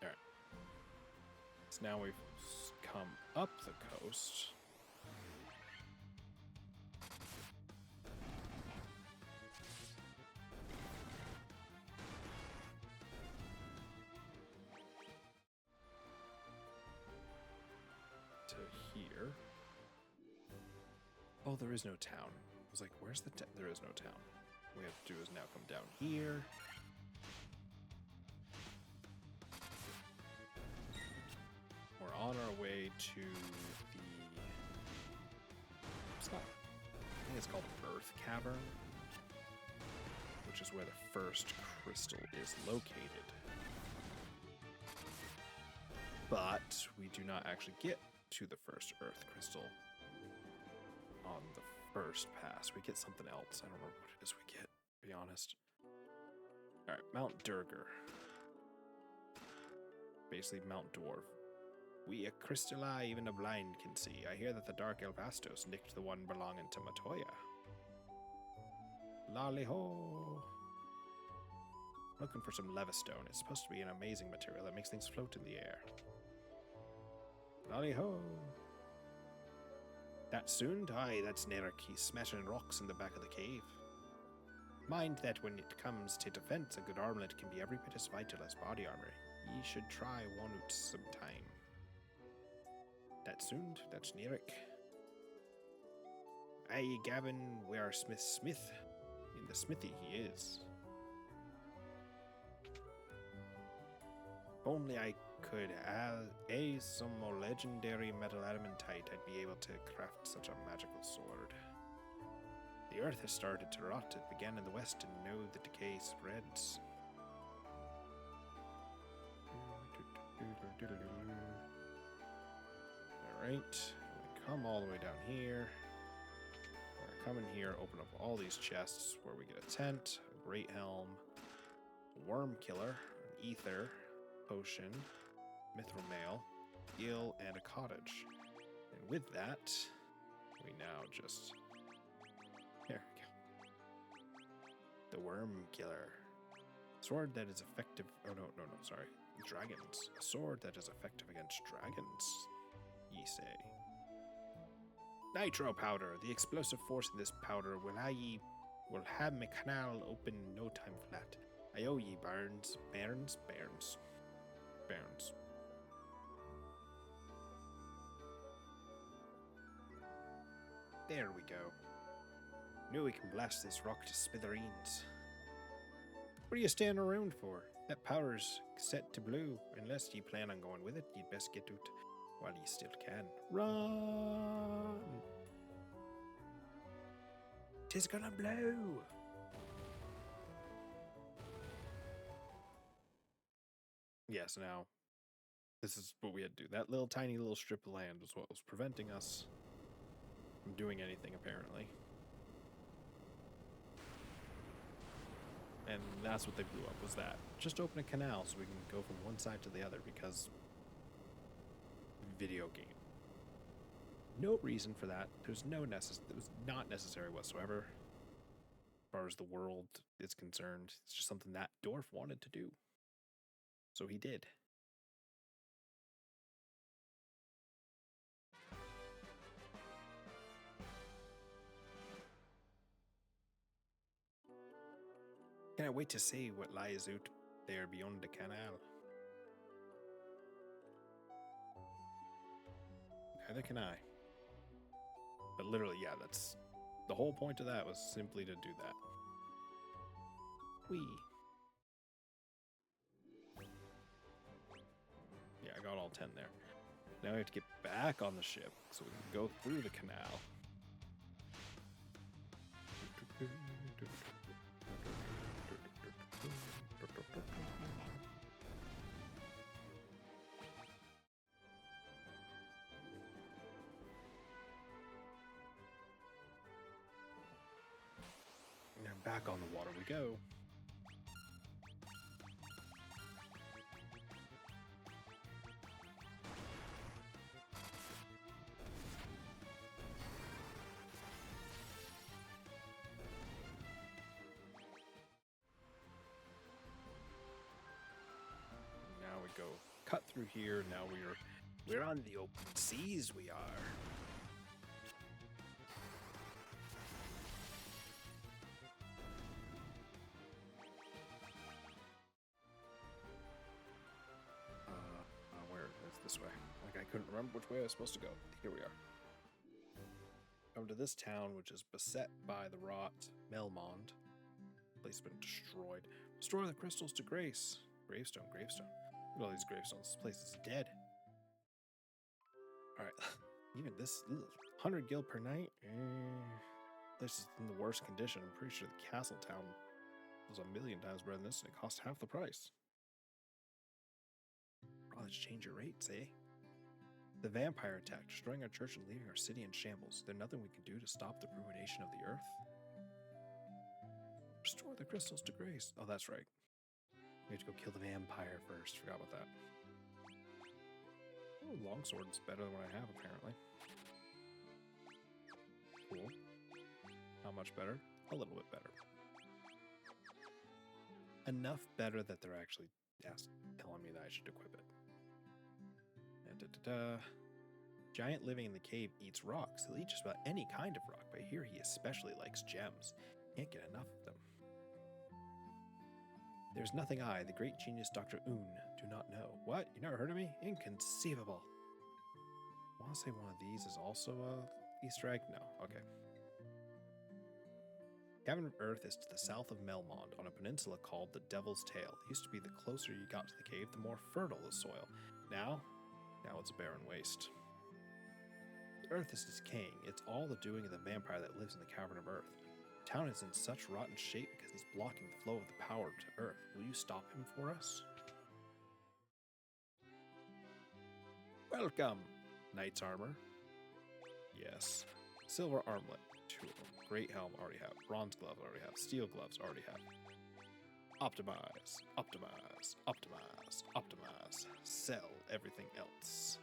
Alright. So now we've come up the coast. Here. Oh, there is no town. I was like, where's the town? There is no town. What we have to do is now come down here. We're on our way to the... It's not... I think it's called Earth Cavern, which is where the first crystal is located. But we do not actually get to the first Earth Crystal on the first pass. We get something else. I don't remember what it is we get, to be honest. Alright, Mount Durgar. Basically Mount Dwarf. We a crystal eye even a blind can see. I hear that the Dark Elf Astos nicked the one belonging to Matoya. Lolly-ho! Looking for some levistone. It's supposed to be an amazing material that makes things float in the air. Lolly-ho! That soon? Aye, that's Nerik. He's smashing rocks in the back of the cave. Mind that when it comes to defense, a good armlet can be every bit as vital as body armor. Ye should try one out sometime. That soon? That's Nerik. Aye, Gavin, we are Smith. In the smithy he is. If only I could have some more legendary metal adamantite, I'd be able to craft such a magical sword. The earth has started to rot. It began in the west, and now the decay spreads. Alright, we come all the way down here. We're gonna come in here, open up all these chests where we get a tent, a great helm, a worm killer, an ether, potion, mithril mail, eel, and a cottage. And with that, we now just... There we go. The worm killer. Sword that is effective... Oh, no, sorry. Dragons. A sword that is effective against dragons, ye say. Nitro powder. The explosive force in this powder will have me canal open in no time flat. I owe ye, Barnes. Barnes. There we go. Now we can blast this rock to smithereens. What are you standing around for? That powder's set to blow. Unless ye plan on going with it, you'd best get out while ye still can. Run! 'Tis gonna blow! Yes, now, this is what we had to do. That little tiny little strip of land was what was preventing us from doing anything, apparently. And that's what they blew up, was that. Just open a canal so we can go from one side to the other, because video game. No reason for that. It was not necessary whatsoever. As far as the world is concerned, it's just something that dwarf wanted to do. So he did. wait to see what lies out there beyond the canal. Neither can I. But literally, yeah, that's the whole point of that was simply to do that. Whee. Yeah, I got all 10 there. Now we have to get back on the ship so we can go through the canal. And back on the water we go. Now we go cut through here. Now we're on the open seas. We are. Where is this way? Like I couldn't remember which way I was supposed to go. Here we are. Come to this town, which is beset by the rot Melmond. Place has been destroyed. Restore the crystals to grace. Gravestone, gravestone. Look at all these gravestones. This place is dead. Alright. Even this 100 gil per night. This is in the worst condition. I'm pretty sure the castle town was 1,000,000 times better than this, and it cost half the price. Probably change your rates, eh? The vampire attack, destroying our church and leaving our city in shambles. There's nothing we can do to stop the ruination of the earth. Restore the crystals to grace. Oh, that's right. We have to go kill the vampire first. Forgot about that. Oh, longsword's better than what I have, apparently. Cool. How much better? A little bit better. Enough better that they're actually telling me that I should equip it. Giant living in the cave eats rocks. He'll eat just about any kind of rock, but here he especially likes gems. Can't get enough of them. There's nothing I, the great genius Dr. Un, do not know. What? You never heard of me? Inconceivable. I want to say one of these is also a Easter egg? No. Okay. Cavern of Earth is to the south of Melmond, on a peninsula called the Devil's Tail. It used to be the closer you got to the cave, the more fertile the soil. Now it's a barren waste. The earth is decaying. It's all the doing of the vampire that lives in the Cavern of Earth. The town is in such rotten shape because he's blocking the flow of the power to Earth. Will you stop him for us? Welcome! Knight's armor. Yes. Silver armlet. 2 of them. Great helm, already have. Bronze gloves, already have. Steel gloves, already have. Optimize, optimize, optimize, optimize. Sell everything else.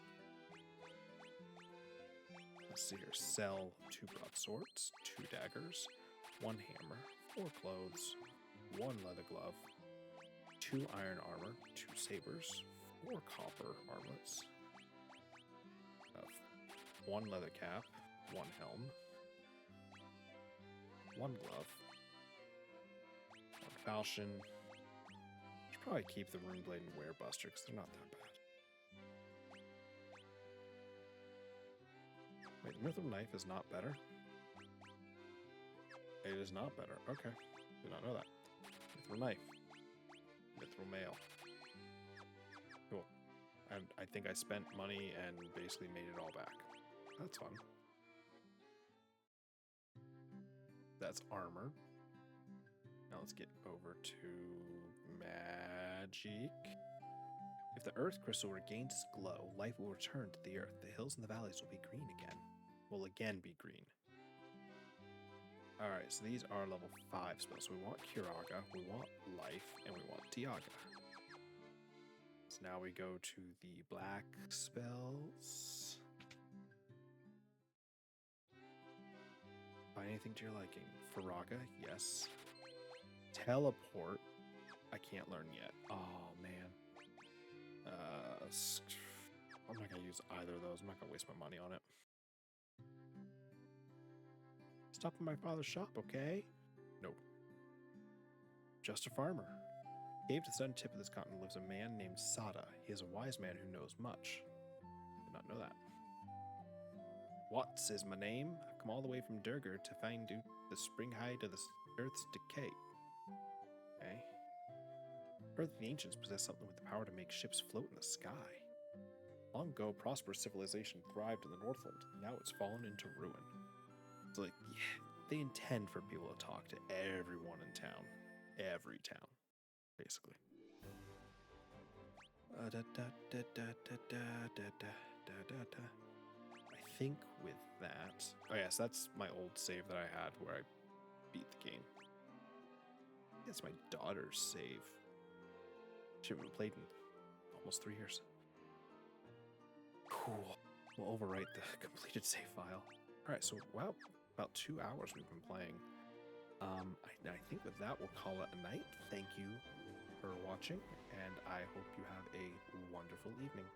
Let's see here. Sell 2 broadswords, 2 daggers, 1 hammer, 4 clothes, 1 leather glove, 2 iron armor, 2 sabers, 4 copper armlets, 1 leather cap, 1 helm, 1 glove, 1 falchion. Should probably keep the runeblade and werebuster because they're not that bad. Wait, the mithril knife is not better? It is not better. Okay. Did not know that. Mithril knife. Mithril mail. Cool. And I think I spent money and basically made it all back. That's fun. That's armor. Now let's get over to magic. If the earth crystal regains its glow, life will return to the earth. The hills and the valleys will be green again. Will again be green. Alright, so these are level 5 spells. So we want Curaga, we want Life, and we want Diaga. So now we go to the black spells. Find anything to your liking. Faraga, yes. Teleport, I can't learn yet. Oh, man. I'm not going to use either of those. I'm not going to waste my money on it. Stop at my father's shop, okay? Nope. just a farmer. Cave to the southern tip of this continent lives a man named Sada. He is a wise man who knows much. Did not know that. What's is my name? I've come all the way from Durgar to find out the spring hide of the Earth's decay. Okay. Heard that the ancients possess something with the power to make ships float in the sky. Long ago, prosperous civilization thrived in the Northland. Now it's fallen into ruin. It's like, yeah, they intend for people to talk to everyone in town. Every town, basically. I think with that... Oh yes, that's my old save that I had where I beat the game. It's my daughter's save. She hasn't played in almost 3 years. Cool. We'll overwrite the completed save file. Alright, so wow, about 2 hours we've been playing. I think with that we'll call it a night. Thank you for watching, and I hope you have a wonderful evening.